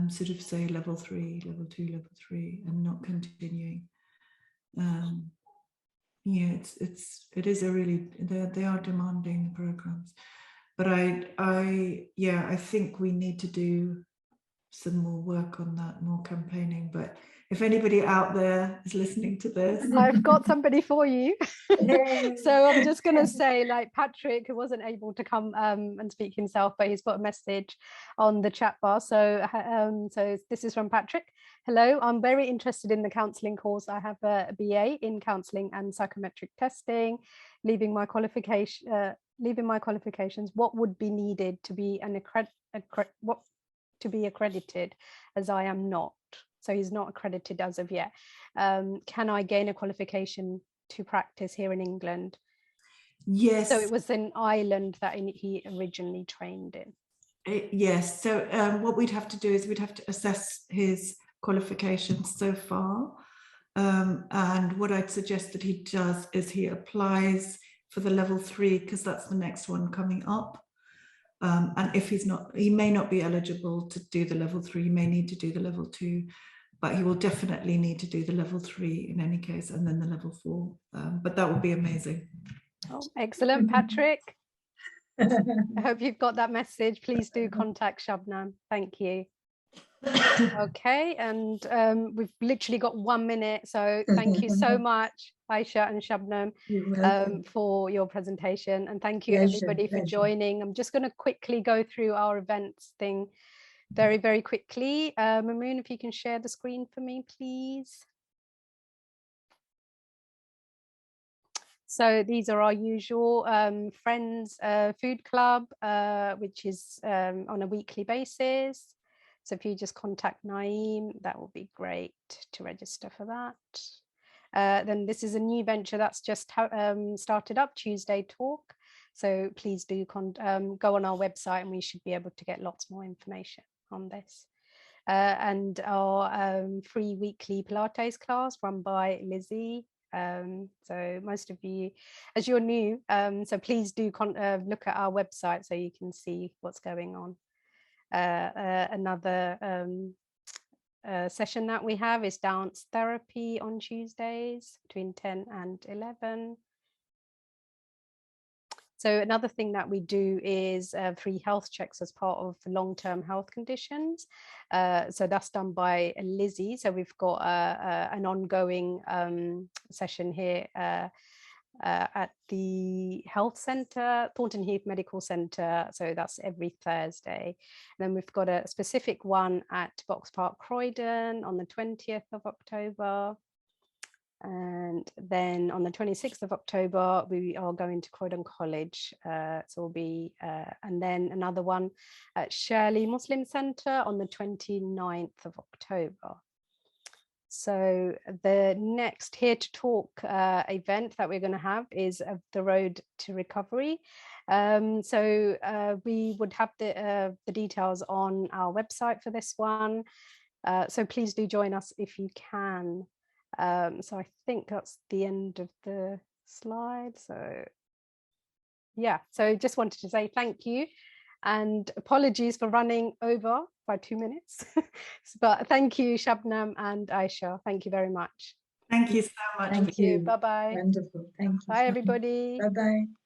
sort of say level 3, level 2, level 3, and not continuing. Yeah, it is a really, they are demanding programs. But I think we need to do some more work on that, more campaigning. But if anybody out there is listening to this, I've got somebody for you. So I'm just going to say, like, Patrick, who wasn't able to come and speak himself, but he's got a message on the chat bar. So so this is from Patrick. Hello, I'm very interested in the counselling course. I have a BA in counselling and psychometric testing. Leaving my qualifications, what would be needed to be accredited, as I am not? So he's not accredited as of yet. Can I gain a qualification to practice here in England? Yes. So it was in Ireland that he originally trained in. Yes. So what we'd have to do is we'd have to assess his qualifications so far. And what I'd suggest that he does is he applies for the level 3, because that's the next one coming up. And if he's not, he may not be eligible to do the level 3, he may need to do the level 2, but he will definitely need to do the level 3 in any case, and then the level 4. But that would be amazing. Oh, excellent, Patrick. I hope you've got that message. Please do contact Shabnam. Thank you. Okay, and we've literally got 1 minute, so thank you so much, Aisha and Shabnam, for your presentation, and thank you everybody for joining. I'm just going to quickly go through our events thing very quickly. Mamoon, if you can share the screen for me, please. So these are our usual Friends Food Club, which is on a weekly basis. So if you just contact Naeem, that will be great to register for that. Then this is a new venture that's just started up, Tuesday Talk. So please do go on our website, and we should be able to get lots more information on this. and our free weekly Pilates class run by Lizzie. So most of you, as you're new, so please do look at our website so you can see what's going on. Another session that we have is dance therapy on Tuesdays between 10 and 11. So another thing that we do is free health checks as part of long-term health conditions. So that's done by Lizzie. So we've got an ongoing session here at the health centre, Thornton Heath Medical Centre. So that's every Thursday. And then we've got a specific one at Box Park, Croydon on the 20th of October. And then on the 26th of October, we are going to Croydon College. So we'll be, and then another one at Shirley Muslim Centre on the 29th of October. So the next Here to Talk event that we're going to have is The Road to Recovery. So we would have the details on our website for this one. So please do join us if you can. So I think that's the end of the slide. So yeah, so just wanted to say thank you and apologies for running over by 2 minutes. But thank you, Shabnam and Aisha. Thank you very much. Thank you so much. Thank you. Bye-bye. Wonderful. Thank you. Bye, everybody. Bye-bye.